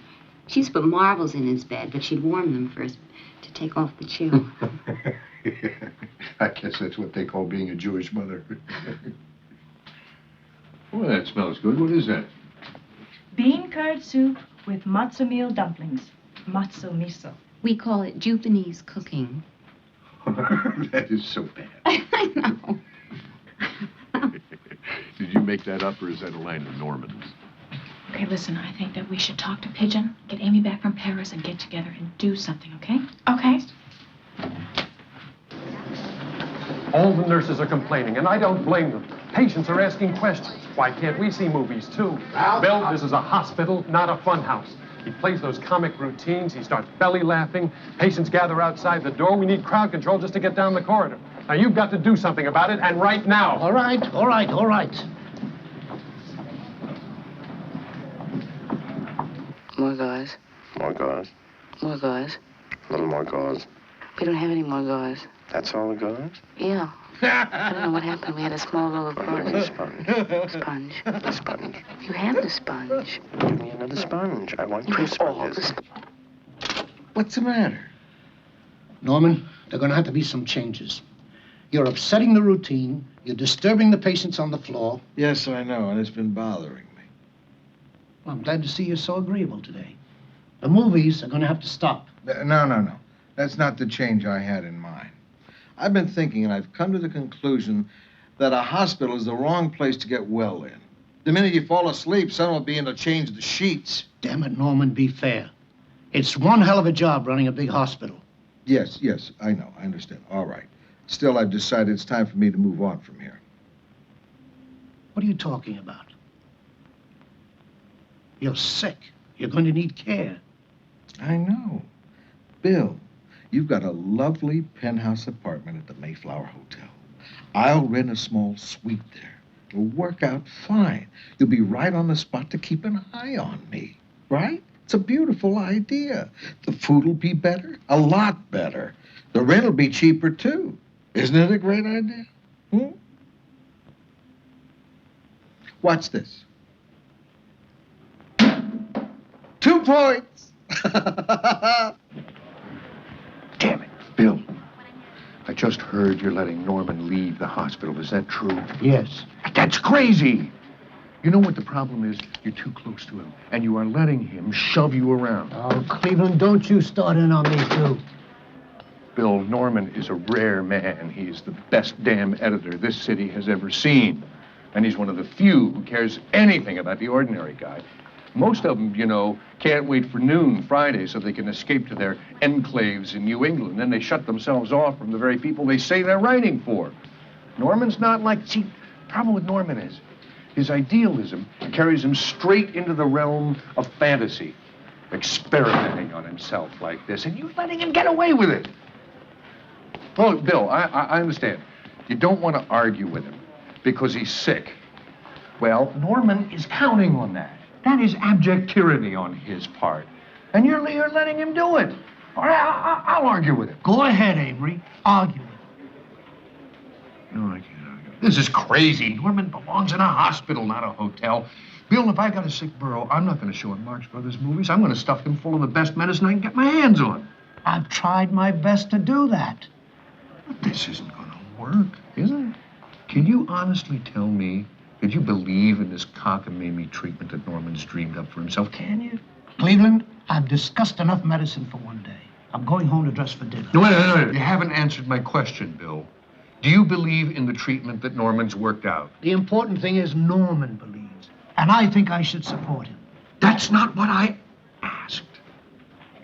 She used to put marbles in his bed, but she'd warm them first to take off the chill. I guess that's what they call being a Jewish mother. Well, that smells good. What is that? Bean curd soup with matzo meal dumplings. Matzo miso. We call it Japanese cooking. That is so bad. I know. make that up, or is that a line of Norman's? Okay, listen, I think that we should talk to Pigeon, get Amy back from Paris, and get together and do something, okay? Okay. All the nurses are complaining, and I don't blame them. Patients are asking questions. Why can't we see movies, too? Bill, this is a hospital, not a fun house. He plays those comic routines. He starts belly laughing. Patients gather outside the door. We need crowd control just to get down the corridor. Now, you've got to do something about it, and right now. All right, all right, all right. More gauze. More gauze. More gauze. A little more gauze. We don't have any more gauze. That's all the gauze? Yeah. I don't know what happened. We had a small roll of gauze. Sponge. Sponge. The sponge. You have the sponge. Give me another sponge. I want two sponges. What's the matter? Norman, there are going to have to be some changes. You're upsetting the routine. You're disturbing the patients on the floor. Yes, I know, and it's been bothering me. Well, I'm glad to see you're so agreeable today. The movies are going to have to stop. No. That's not the change I had in mind. I've been thinking, and I've come to the conclusion that a hospital is the wrong place to get well in. The minute you fall asleep, someone will be in to change the sheets. Damn it, Norman, be fair. It's one hell of a job running a big hospital. Yes, I know. I understand. All right. Still, I've decided it's time for me to move on from here. What are you talking about? You're sick. You're going to need care. I know. Bill, you've got a lovely penthouse apartment at the Mayflower Hotel. I'll rent a small suite there. It'll work out fine. You'll be right on the spot to keep an eye on me, right? It's a beautiful idea. The food will be better, a lot better. The rent will be cheaper, too. Isn't it a great idea? Watch this. 2 points. Damn it, Bill. I just heard you're letting Norman leave the hospital. Is that true? Yes. That's crazy. You know what the problem is? You're too close to him, and you are letting him shove you around. Oh, Cleveland, don't you start in on me, too. Bill, Norman is a rare man. He's the best damn editor this city has ever seen. And he's one of the few who cares anything about the ordinary guy. Most of them, you know, can't wait for noon Friday so they can escape to their enclaves in New England. Then they shut themselves off from the very people they say they're writing for. Norman's not like... See, the problem with Norman is his idealism carries him straight into the realm of fantasy, experimenting on himself like this, and you're letting him get away with it. Well, Bill, I understand. You don't want to argue with him because he's sick. Well, Norman is counting on that. That is abject tyranny on his part. And you're letting him do it. All right, I'll argue with him. Go ahead, Amory. Argue with him. No, I can't argue. This is crazy. Norman belongs in a hospital, not a hotel. Bill, if I got a sick burro, I'm not going to show him Marx Brothers movies. I'm going to stuff him full of the best medicine I can get my hands on. I've tried my best to do that. But this isn't going to work, is it? Can you honestly tell me that you believe in this cockamamie treatment that Norman's dreamed up for himself? Can you? Cleveland, I've discussed enough medicine for one day. I'm going home to dress for dinner. No, wait. You haven't answered my question, Bill. Do you believe in the treatment that Norman's worked out? The important thing is Norman believes, and I think I should support him. That's not what I asked.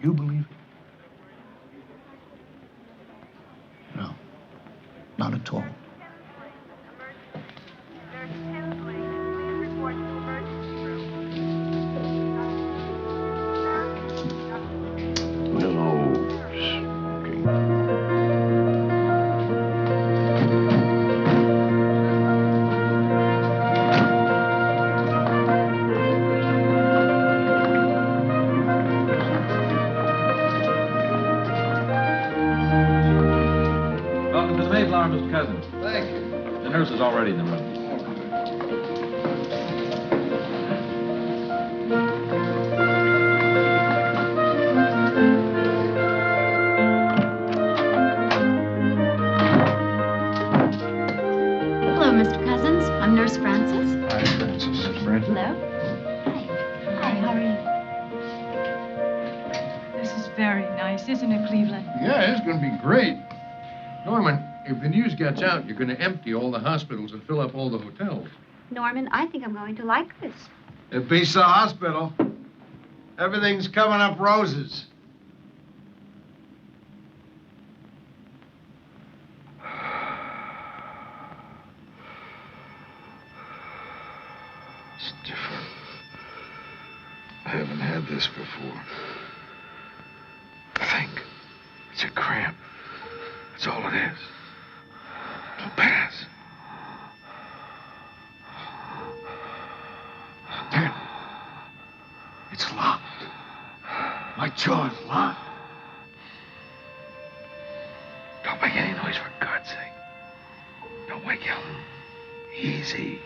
You believe it? No, not at all. Welcome to the Mayflower, Mr. Cousins. Thank you. The nurse is already in the room. Hello, Mr. Cousins. I'm Nurse Frances. Hi, Francis. Nurse Frances. Hello. Hi, how are you? This is very nice, isn't it, Cleveland? Yeah, it's going to be great. Norman, if the news gets out, you're going to empty all the hospitals and fill up all the hotels. Norman, I think I'm going to like this. It beats the hospital. Everything's coming up roses. It's different. I haven't had this before. Think. It's a cramp. That's all it is. It'll pass. Damn. It's locked. My jaw's locked. Don't make any noise, for God's sake. Don't wake Ellen. Easy.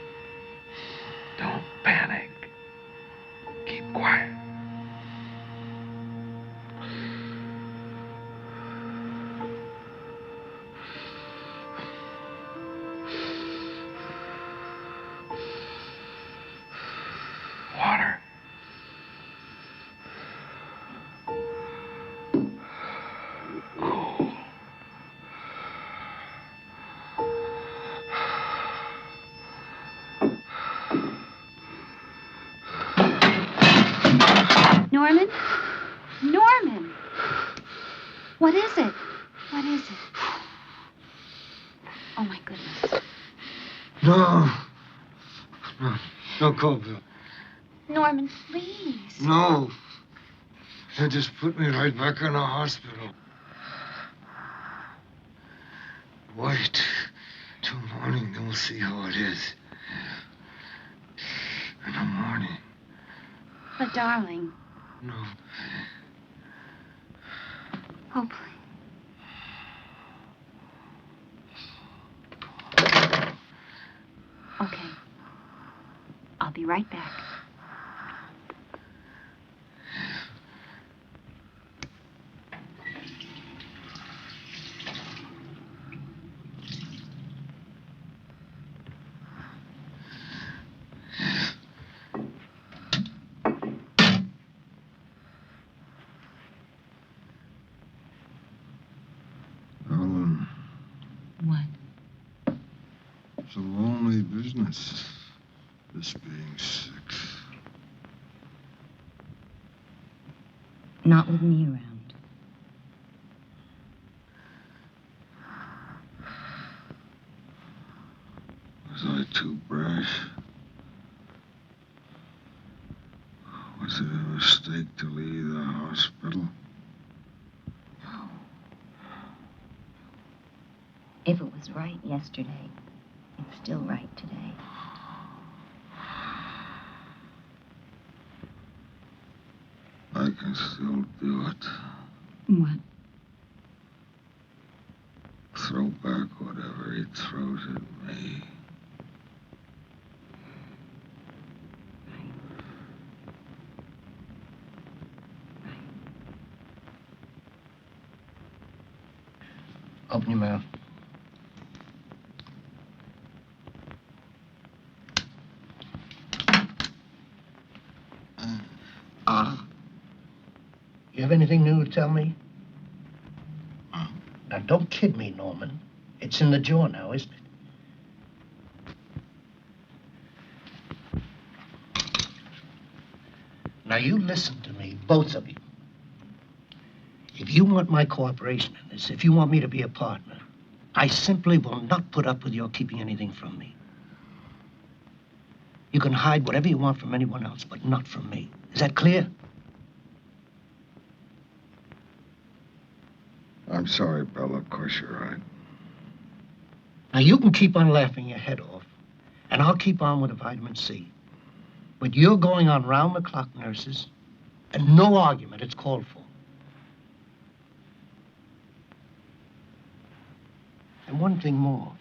Don't panic. Keep quiet. Water. Cool. Norman? Norman! What is it? What is it? Oh, my goodness. No. No. No, call Bill. Norman, please. No. They just put me right back in the hospital. Wait till morning, then we'll see how it is. In the morning. But, darling. No. Oh, please. Okay. I'll be right back. Ellen, What? it's a lonely business, this being sick. Not with me around. Was I too brash? Was it a mistake to leave the hospital? No. If it was right yesterday, it's still right today. I can still do it. What? Throw back whatever he throws at me. Open your mouth. You have anything new to tell me? Now, don't kid me, Norman. It's in the jaw now, isn't it? Now, you listen to me, both of you. If you want my cooperation in this, if you want me to be a partner, I simply will not put up with your keeping anything from me. You can hide whatever you want from anyone else, but not from me. Is that clear? I'm sorry, Bella. Of course you're right. Now, you can keep on laughing your head off, and I'll keep on with the vitamin C. But you're going on round-the-clock nurses, and no argument. It's called for. And one thing more.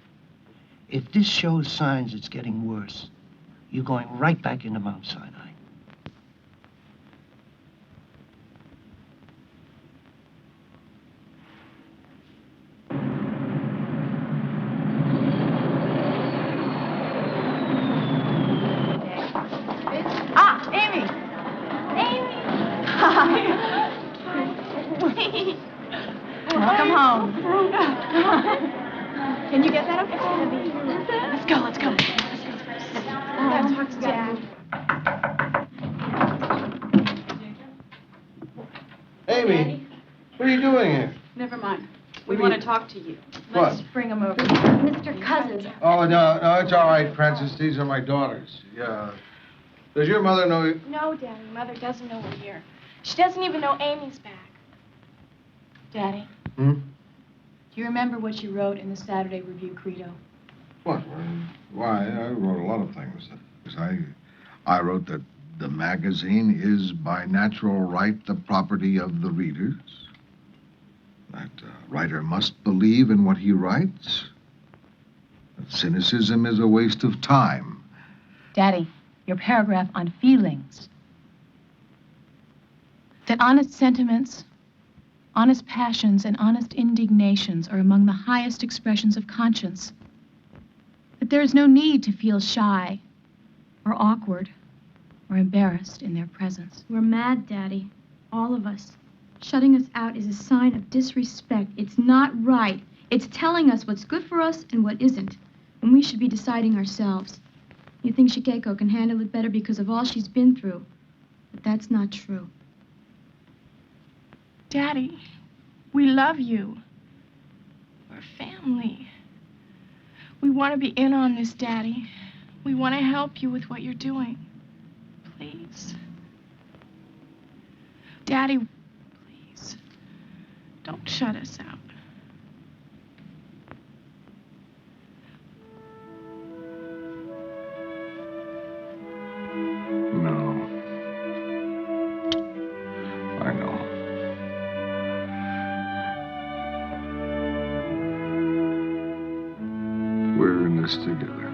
If this shows signs it's getting worse, you're going right back into Mount Sinai. Ah, Amy! Amy! Hi. Welcome home. Can you get that okay? Let's go, let's go. talk to Dad. Amy, what are you doing here? Never mind. We What do want you- to talk to you. What? Let's bring him over. Mr. Cousins. Oh, no, it's all right, Princess. These are my daughters. Yeah. Does your mother know you? No, Daddy. Mother doesn't know we're here. She doesn't even know Amy's back. Daddy, Hmm? do you remember what you wrote in the Saturday Review credo? What? Why, I wrote a lot of things. I wrote that the magazine is by natural right the property of the readers. That a writer must believe in what he writes. That cynicism is a waste of time. Daddy, your paragraph on feelings. That honest sentiments, honest passions, and honest indignations are among the highest expressions of conscience. That there is no need to feel shy or awkward or embarrassed in their presence. We're mad, Daddy. All of us. Shutting us out is a sign of disrespect. It's not right. It's telling us what's good for us and what isn't. And we should be deciding ourselves. You think Shigeko can handle it better because of all she's been through. But that's not true. Daddy, we love you. We're family. We want to be in on this, Daddy. We want to help you with what you're doing. Please. Daddy, please. Don't shut us out. No. I know. We're in this together.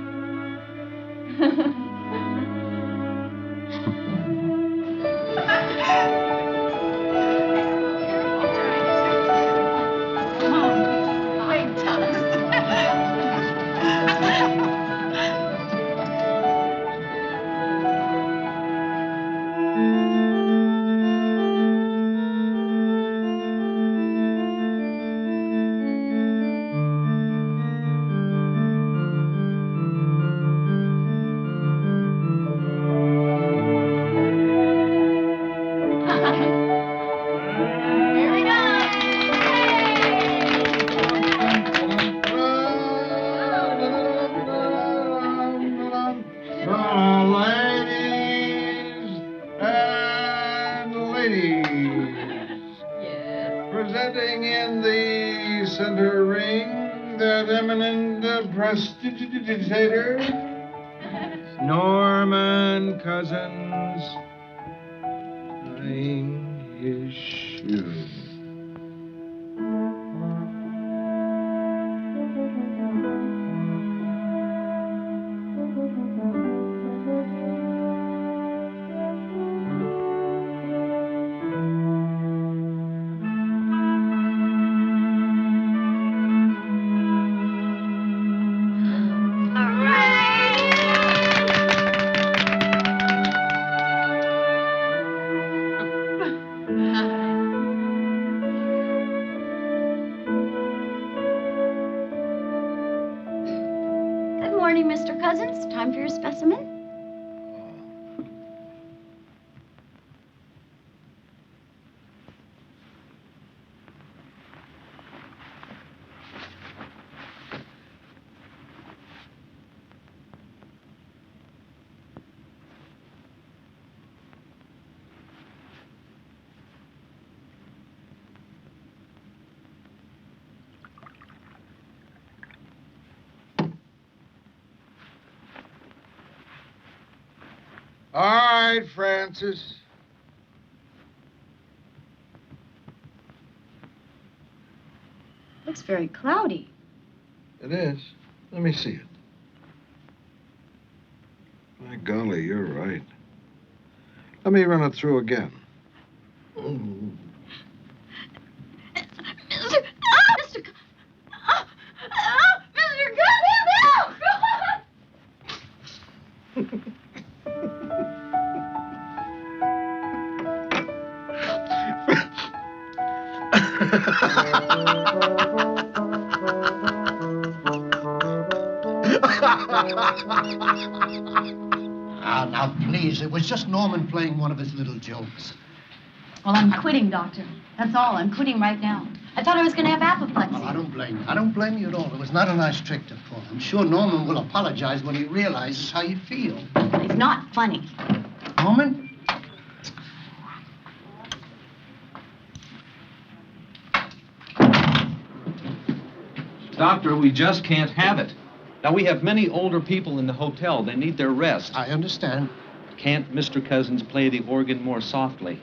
Presenting in the center ring, that eminent prestidigitator, Norman Cousins, tying his shoe. Good morning, Mr. Cousins. Time for your specimen? All right, Francis. Looks very cloudy. It is. Let me see it. My golly, you're right. Let me run it through again. Mr. Now, please, it was just Norman playing one of his little jokes. Well, I'm quitting, Doctor. That's all. I'm quitting right now. I thought I was going to have apoplexy. Well, I don't blame you. I don't blame you at all. It was not a nice trick to pull. I'm sure Norman will apologize when he realizes how you feel. It's not funny. Norman? Doctor, we just can't have it. Now, we have many older people in the hotel. They need their rest. I understand. Can't Mr. Cousins play the organ more softly?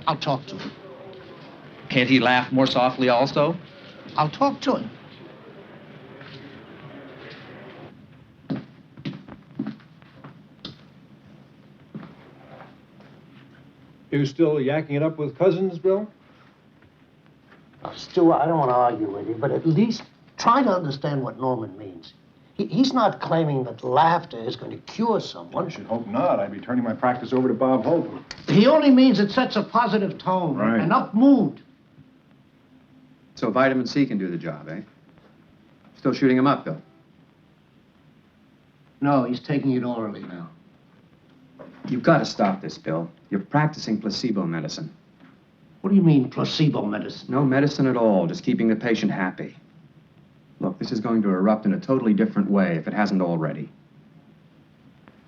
I'll talk to him. Can't he laugh more softly also? I'll talk to him. You still yakking it up with Cousins, Bill? Stu, I don't want to argue with you, but at least try to understand what Norman means. He's not claiming that laughter is going to cure someone. I should hope not. I'd be turning my practice over to Bob Hope. He only means it sets a positive tone, Right. an up mood. So vitamin C can do the job, eh? Still shooting him up, Bill? No, he's taking it orally now. You've got to stop this, Bill. You're practicing placebo medicine. What do you mean, placebo medicine? No medicine at all, just keeping the patient happy. Look, this is going to erupt in a totally different way if it hasn't already.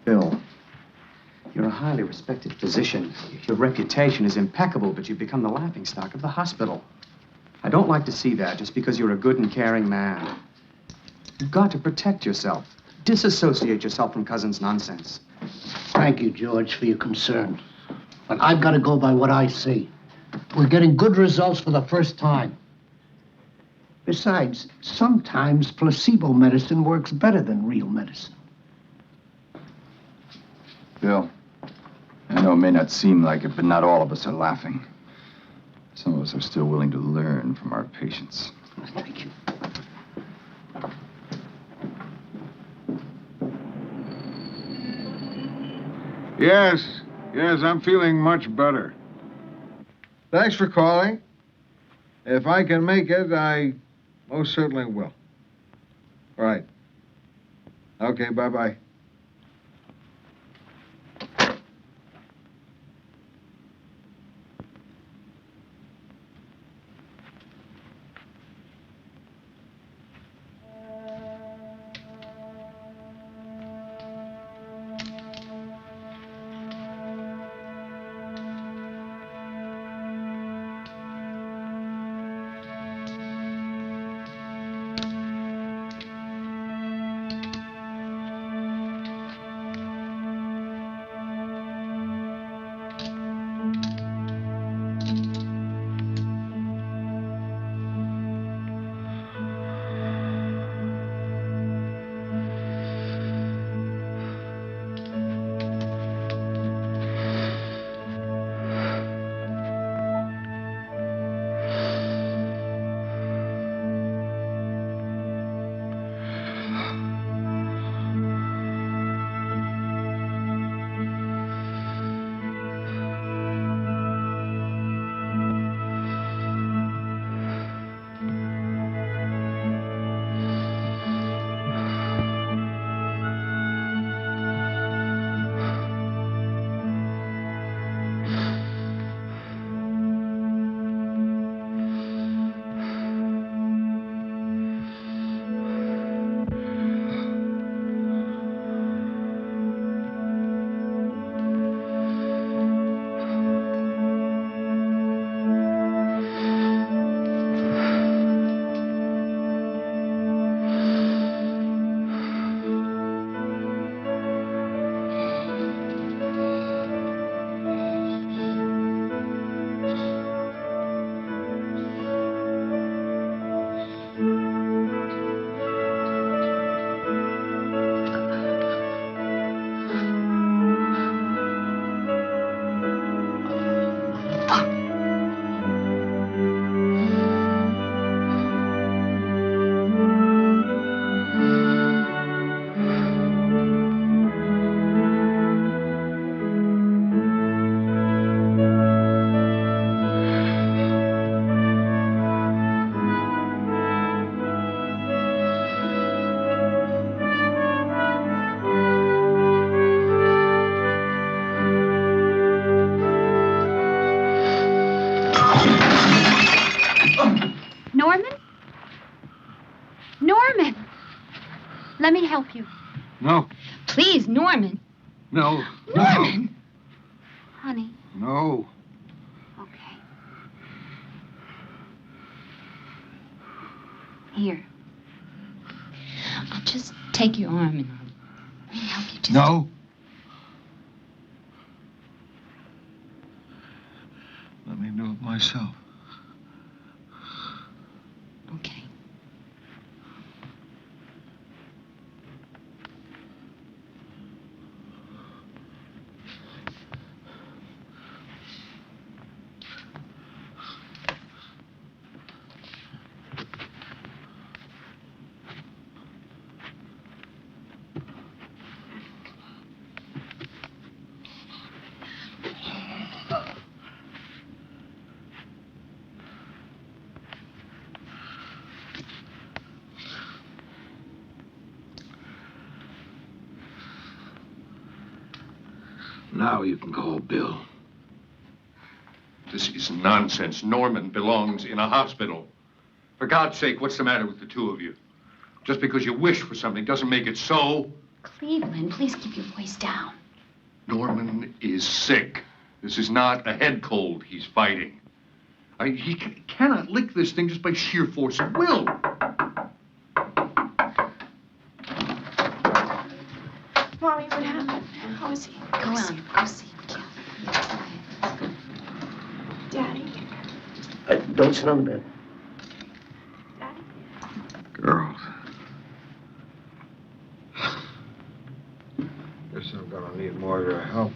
Bill, you're a highly respected physician. Your reputation is impeccable, but you've become the laughingstock of the hospital. I don't like to see that just because you're a good and caring man. You've got to protect yourself. Disassociate yourself from Cousins' nonsense. Thank you, George, for your concern. But I've got to go by what I see. We're getting good results for the first time. Besides, sometimes placebo medicine works better than real medicine. Bill, I know it may not seem like it, but not all of us are laughing. Some of us are still willing to learn from our patients. Thank you. Yes, I'm feeling much better. Thanks for calling. If I can make it, I most certainly will. Right. Okay, bye-bye. Let me help you. No. Please, Norman. No. Norman! Honey. No. Okay. Here. I'll just take your arm and let me help you just... No. Let me do it myself. Okay. Now you can call Bill. This is nonsense. Norman belongs in a hospital. For God's sake, what's the matter with the two of you? Just because you wish for something doesn't make it so. Cleveland, please keep your voice down. Norman is sick. This is not a head cold he's fighting. He cannot lick this thing just by sheer force of will. Mommy, what happened? How is he? Go on, go see him. Daddy. Don't sit on the bed. Girls. Guess I'm gonna need more of your help.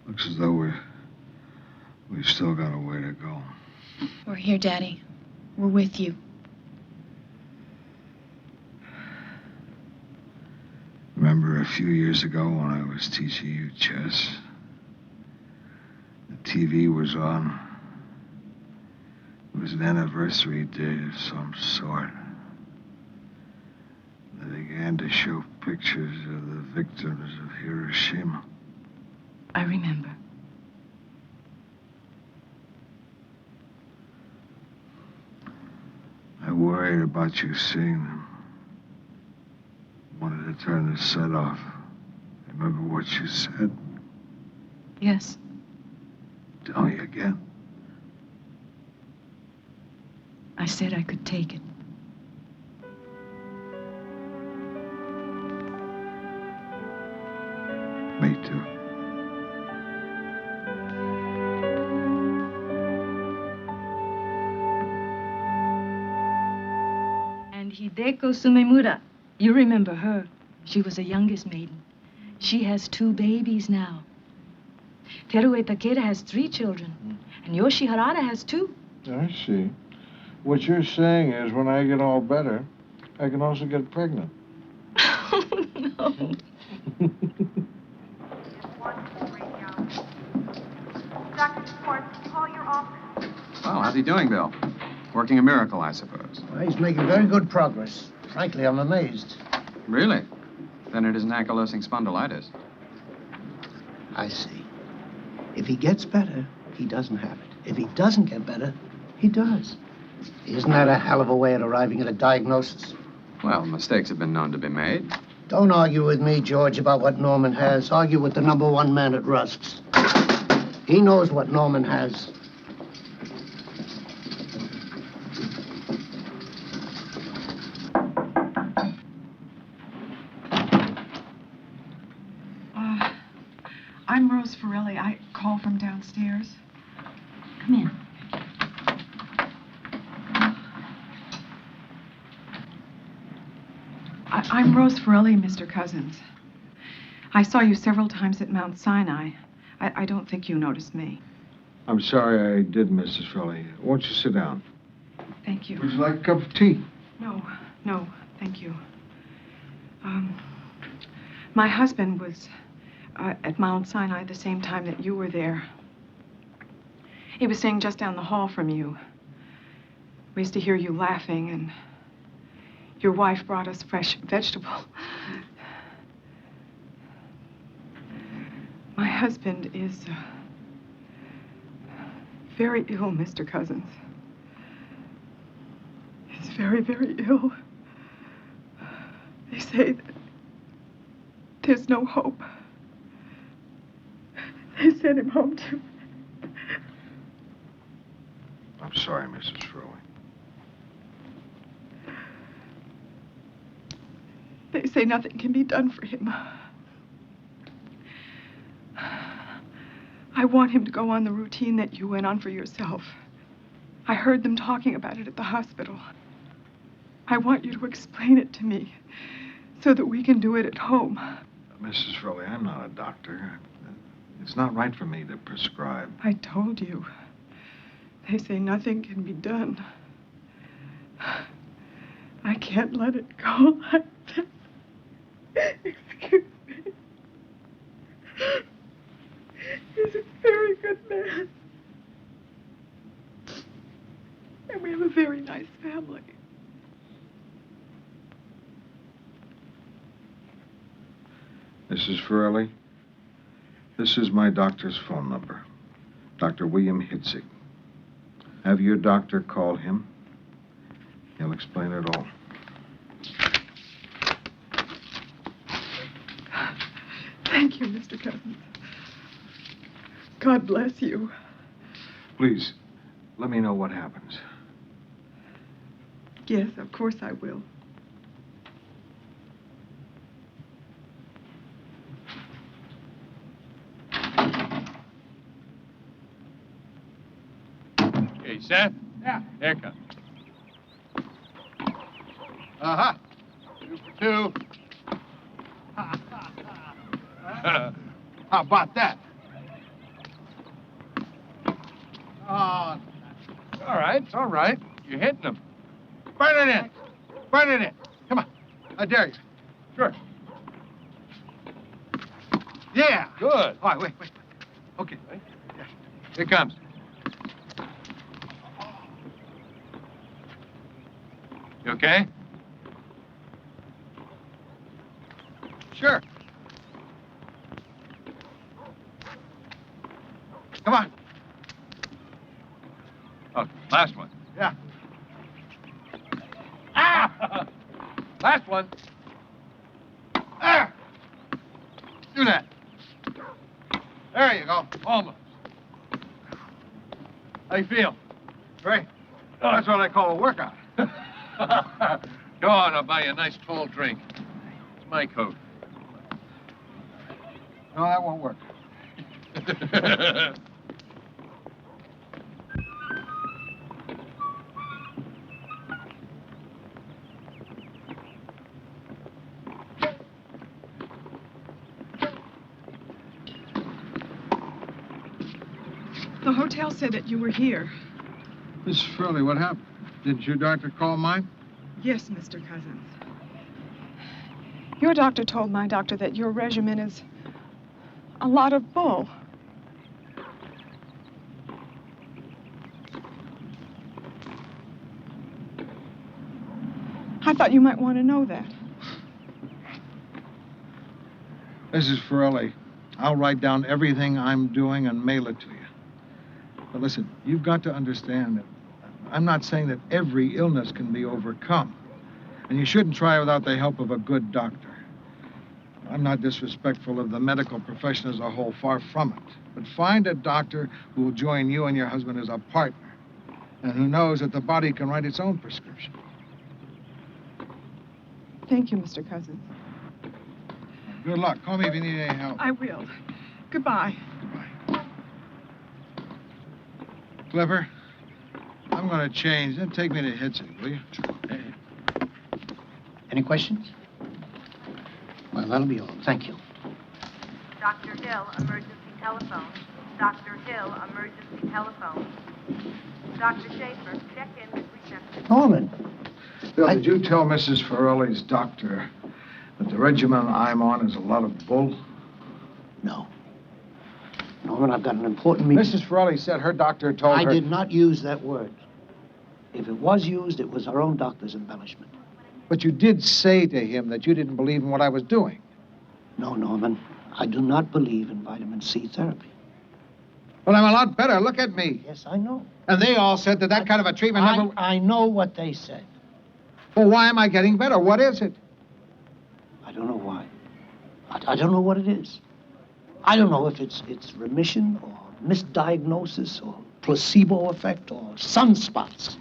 Looks as though we've still got a way to go. We're here, Daddy. We're with you. Remember a few years ago when I was teaching you chess? The TV was on. It was an anniversary day of some sort. They began to show pictures of the victims of Hiroshima. I remember. I worried about you seeing them. Wanted to turn the set off. Remember what you said? Yes. Tell me again. I said I could take it. Me too. And Hideko Sumemura. You remember her. She was the youngest maiden. She has 2 babies now. Terue Takeda has 3 children. And Yoshi Harada has 2. I see. What you're saying is when I get all better, I can also get pregnant. Oh, no. Dr. Schwartz, call your office. Well, how's he doing, Bill? Working a miracle, I suppose. Well, he's making very good progress. Frankly, I'm amazed. Really? Then it isn't ankylosing spondylitis. I see. If he gets better, he doesn't have it. If he doesn't get better, he does. Isn't that a hell of a way of arriving at a diagnosis? Well, mistakes have been known to be made. Don't argue with me, George, about what Norman has. Argue with the #1 man at Rust's. He knows what Norman has. I'm Rose Farelli. I call from downstairs. Come in. I'm Rose Farelli, Mr. Cousins. I saw you several times at Mount Sinai. I don't think you noticed me. I'm sorry I did, Mrs. Farelli. Won't you sit down? Thank you. Would you like a cup of tea? No, thank you. My husband was at Mount Sinai the same time that you were there. He was staying just down the hall from you. We used to hear you laughing, and your wife brought us fresh vegetable. My husband is very ill, Mr. Cousins. He's very, very ill. say that there's no hope. They sent him home to... I'm sorry, Mrs. Farelli. They say nothing can be done for him. I want him to go on the routine that you went on for yourself. I heard them talking about it at the hospital. I want you to explain it to me so that we can do it at home. Mrs. Farelli, I'm not a doctor. It's not right for me to prescribe. I told you. They say nothing can be done. I can't let it go like that. Excuse me. He's a very good man. And we have a very nice family. Mrs. Farelli, this is my doctor's phone number. Dr. William Hitzig. Have your doctor call him. He'll explain it all. Thank you, Mr. Cousins. God bless you. Please, let me know what happens. Yes, of course I will. Okay, Seth? Yeah. Here it comes. Uh-huh. 2 for 2. How about that? Oh, it's all right, it's all right. You're hitting them. Burn it in. Burn it in. Come on. I dare you. Sure. Yeah. Good. All right, wait. Okay. Yeah. Here it comes. You okay? Sure. Come on. Oh, last one. Yeah. Ah! Last one. There. Do that. There you go. Almost. How you feel? Great. Oh, that's what I call a workout. Go on, I'll buy you a nice tall drink. It's my coat. No, that won't work. The hotel said that you were here. Miss Farelli, what happened? Didn't your doctor call mine? Yes, Mr. Cousins. Your doctor told my doctor that your regimen is a lot of bull. I thought you might want to know that. Mrs. Farelli, I'll write down everything I'm doing and mail it to you. But listen, you've got to understand that I'm not saying that every illness can be overcome. And you shouldn't try without the help of a good doctor. I'm not disrespectful of the medical profession as a whole, far from it. But find a doctor who will join you and your husband as a partner, and who knows that the body can write its own prescription. Thank you, Mr. Cousins. Good luck. Call me if you need any help. I will. Goodbye. Clipper, I'm going to change. Then take me to Hitzig, will you? Any questions? Well, that'll be all. Thank you. Dr. Hill, emergency telephone. Dr. Hill, emergency telephone. Dr. Schaefer, check in with reception. Norman. Bill, did you tell Mrs. Farelli's doctor that the regimen I'm on is a lot of bull? No. Norman, I've got an important meeting. Mrs. Farelli said her doctor told her... I did not use that word. If it was used, it was our own doctor's embellishment. But you did say to him that you didn't believe in what I was doing. No, Norman. I do not believe in vitamin C therapy. Well, I'm a lot better. Look at me. Yes, I know. And they all said that that kind of a treatment never... I know what they said. Well, why am I getting better? What is it? I don't know why. I don't know what it is. I don't know if it's remission or misdiagnosis or placebo effect or sunspots.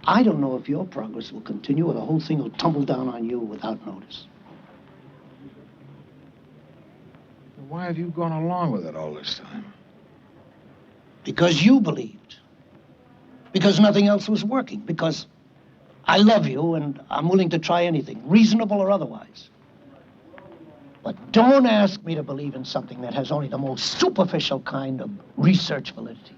I don't know if your progress will continue or the whole thing will tumble down on you without notice. Why have you gone along with it all this time? Because you believed. Because nothing else was working. Because I love you and I'm willing to try anything, reasonable or otherwise. But don't ask me to believe in something that has only the most superficial kind of research validity.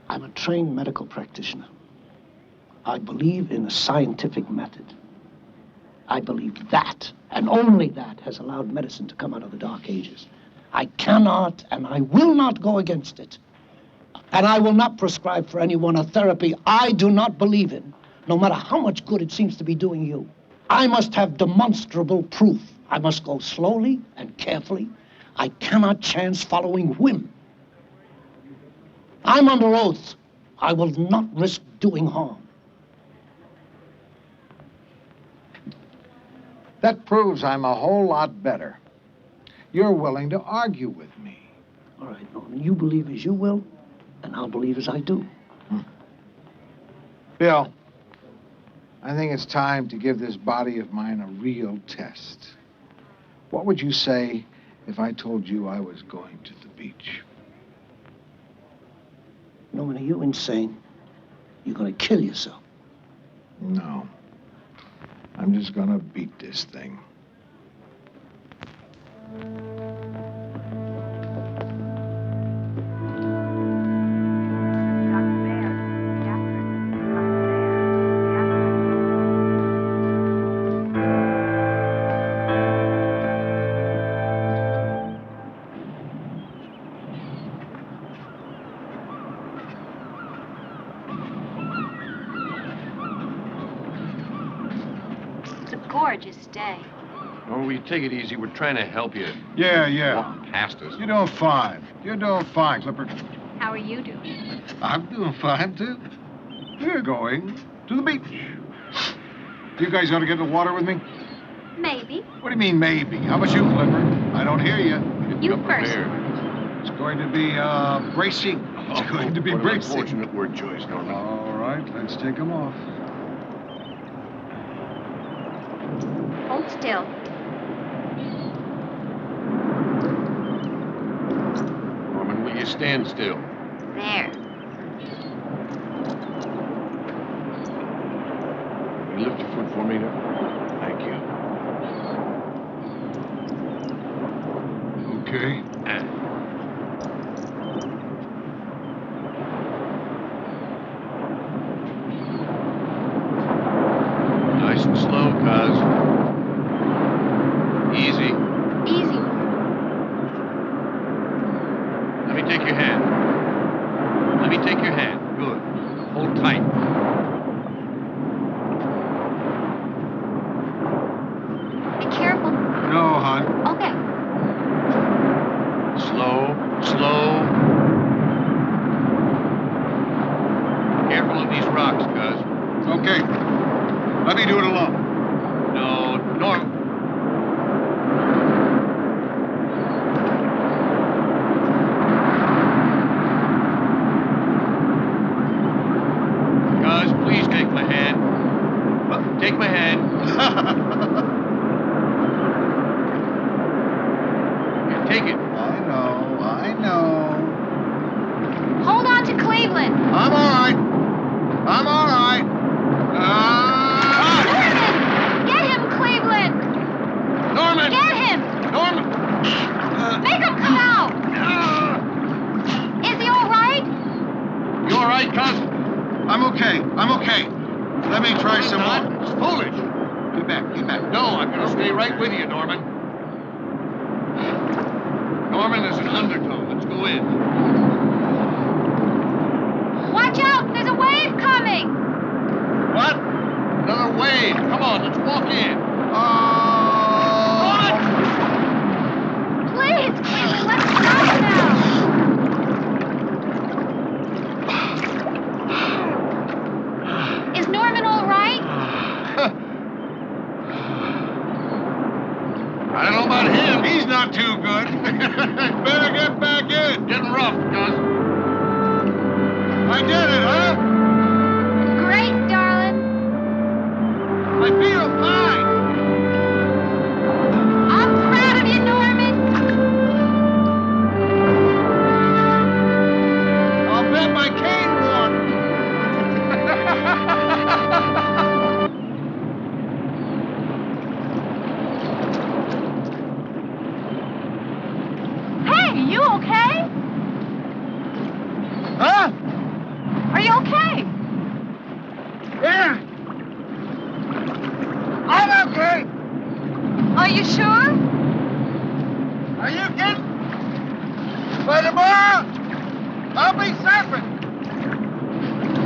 I'm a trained medical practitioner. I believe in a scientific method. I believe that, and only that, has allowed medicine to come out of the Dark Ages. I cannot and I will not go against it. And I will not prescribe for anyone a therapy I do not believe in, no matter how much good it seems to be doing you. I must have demonstrable proof. I must go slowly and carefully. I cannot chance following whim. I'm under oath. I will not risk doing harm. That proves I'm a whole lot better. You're willing to argue with me. All right, Norman, you believe as you will, and I'll believe as I do. Bill, I think it's time to give this body of mine a real test. What would you say if I told you I was going to the beach? Norman, are you insane? You're gonna kill yourself. No. I'm just gonna beat this thing. Gorgeous day. Oh, will you take it easy? We're trying to help you. Yeah. Walk past us. You're doing fine. You're doing fine, Clipper. How are you doing? I'm doing fine, too. We're going to the beach. You guys ought to get in the water with me? Maybe. What do you mean, maybe? How about you, Clipper? I don't hear you. You first. It's going to be, bracing. It's going to be what bracing. An unfortunate word choice, Norman. All right, let's take them off. Hold still. Norman, will you stand still? There. Can you lift your foot for me now? Thank you. Okay. Nice and slow, cuz. Easy. Easy. Let me take your hand. Let me take your hand. Good. Hold tight. Be careful. No, hon. Okay. Slow. Careful of these rocks, cuz. Okay. Let me do it alone. No, Norm. Cuz, please take my hand. Take my hand. Yeah, take it. I know. Hold on to Cleveland. I'm all right. Norman! Get him, Cleveland! Norman! Get him! Norman! Make him come out! Is he all right? You all right, cuz? I'm okay. Let me try some more. It's foolish. Get back. No, I'm going to stay right with you, Norman. Norman, there's an undertow. Let's go in. Watch out! There's a wave coming! What? Another wave. Come on, let's walk in. Norman! Please, Cleveland, let's stop now! you sure? Are you kidding? By tomorrow, I'll be surfing.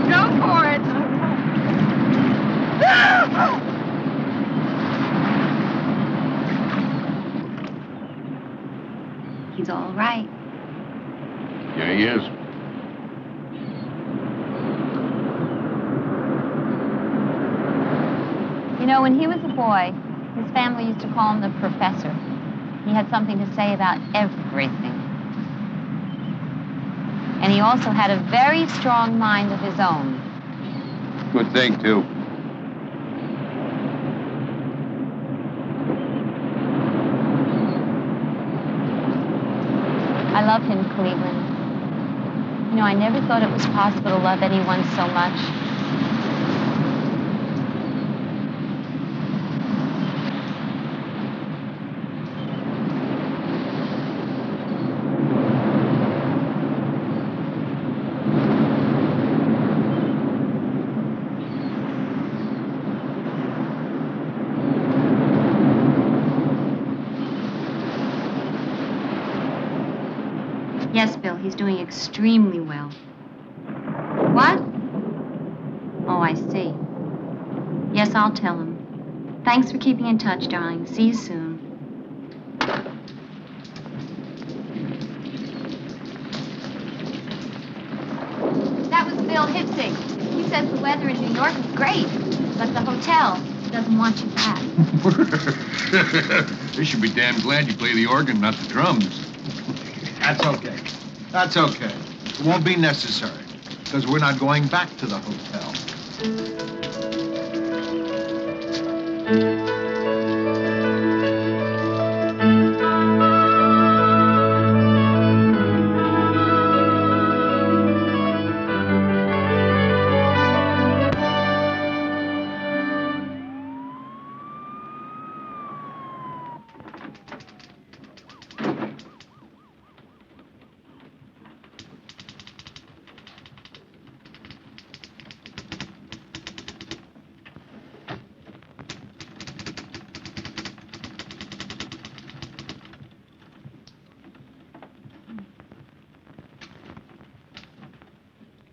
Go for it. He's all right. Yeah, he is. You know, when he was a boy, his family used to call him the professor. He had something to say about everything. And he also had a very strong mind of his own. Good thing, too. I love him, Cleveland. You know, I never thought it was possible to love anyone so much. Yes, Bill, he's doing extremely well. What? Oh, I see. Yes, I'll tell him. Thanks for keeping in touch, darling. See you soon. That was Bill Hitzig. He says the weather in New York is great, but the hotel doesn't want you back. They should be damn glad you play the organ, not the drums. That's okay. That's okay. It won't be necessary, because we're not going back to the hotel.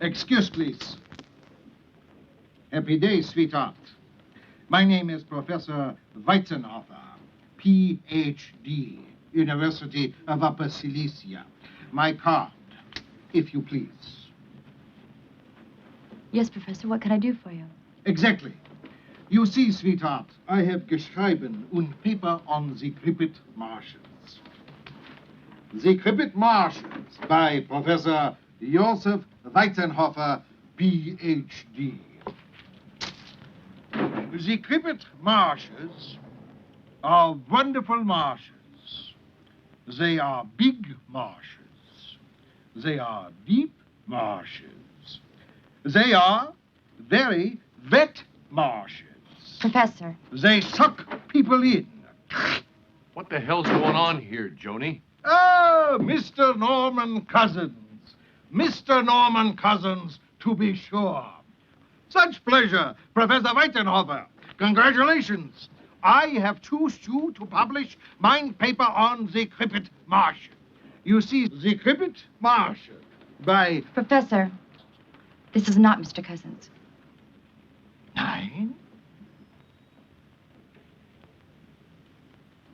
Excuse, please. Happy day, sweetheart. My name is Professor Weizenhofer, Ph.D., University of Upper Silesia. My card, if you please. Yes, Professor, what can I do for you? Exactly. You see, sweetheart, I have geschrieben un paper on the Krippit marshes. The Krippit marshes by Professor Joseph Weizenhofer, Ph.D. The Krippit marshes are wonderful marshes. They are big marshes. They are deep marshes. They are very wet marshes. Professor. They suck people in. What the hell's going on here, Joni? Ah, Mr. Norman Cousins. Mr. Norman Cousins, to be sure. Such pleasure, Professor Weizenhofer. Congratulations. I have chosen you to publish my paper on the Krippit Marsh. You see, the Krippit Marsh by... Professor, this is not Mr. Cousins. Nine?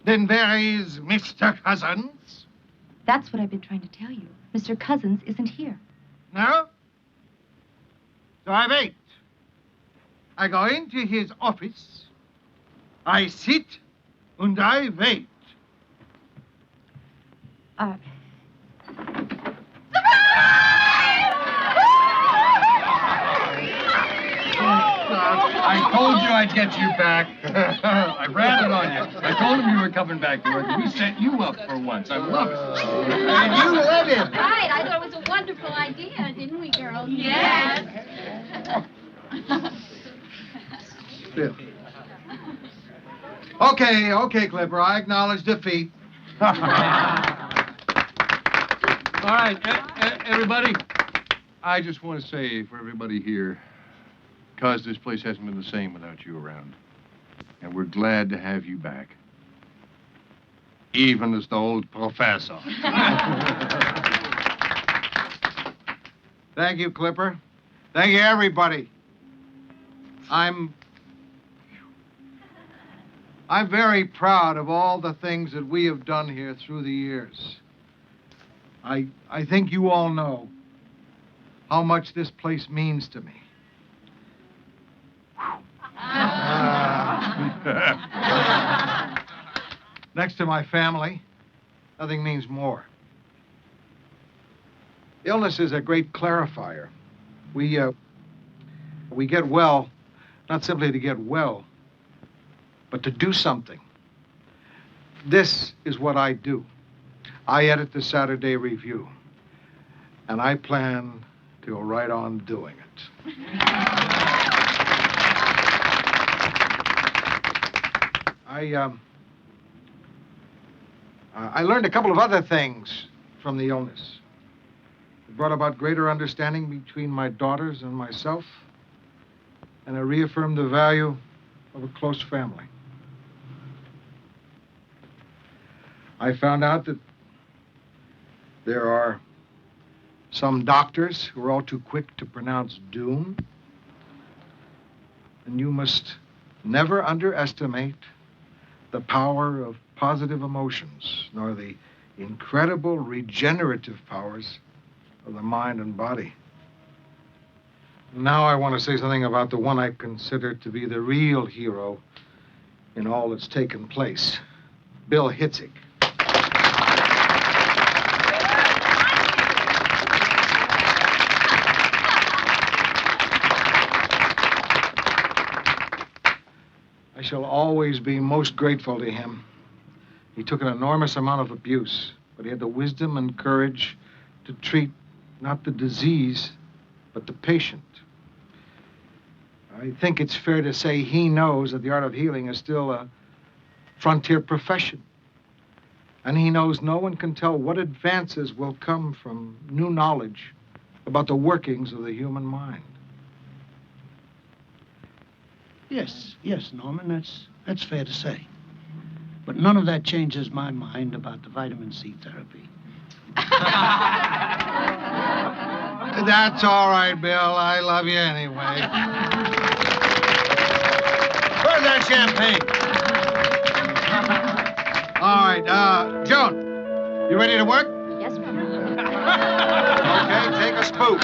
Then where is Mr. Cousins? That's what I've been trying to tell you. Mr. Cousins isn't here. No? So I wait. I go into his office. I sit and I wait. I told you I'd get you back. I ratted on you. I told him you were coming back to work. We set you up for once. I love it. And you let him. Right, I thought it was a wonderful idea, didn't we, girls? Yes. Bill. Okay, Clipper. I acknowledge defeat. All right, everybody. I just want to say for everybody here, because this place hasn't been the same without you around. And we're glad to have you back. even as the old professor. Thank you, Clipper. Thank you, everybody. I'm very proud of all the things that we have done here through the years. I think you all know how much this place means to me. Next to my family, nothing means more. Illness is a great clarifier. We get well, not simply to get well, but to do something. This is what I do. I edit the Saturday Review, and I plan to go right on doing it. I learned a couple of other things from the illness. It brought about greater understanding between my daughters and myself, and it reaffirmed the value of a close family. I found out that there are some doctors who are all too quick to pronounce doom, and you must never underestimate the power of positive emotions, nor the incredible regenerative powers of the mind and body. Now I want to say something about the one I consider to be the real hero in all that's taken place, Bill Hitzig. I shall always be most grateful to him. He took an enormous amount of abuse, but he had the wisdom and courage to treat not the disease, but the patient. I think it's fair to say he knows that the art of healing is still a frontier profession. And he knows no one can tell what advances will come from new knowledge about the workings of the human mind. Yes, Norman, that's fair to say. But none of that changes my mind about the vitamin C therapy. That's all right, Bill. I love you anyway. Where's that champagne? All right, Joan, you ready to work? Yes, Robert. Okay, take a spoon.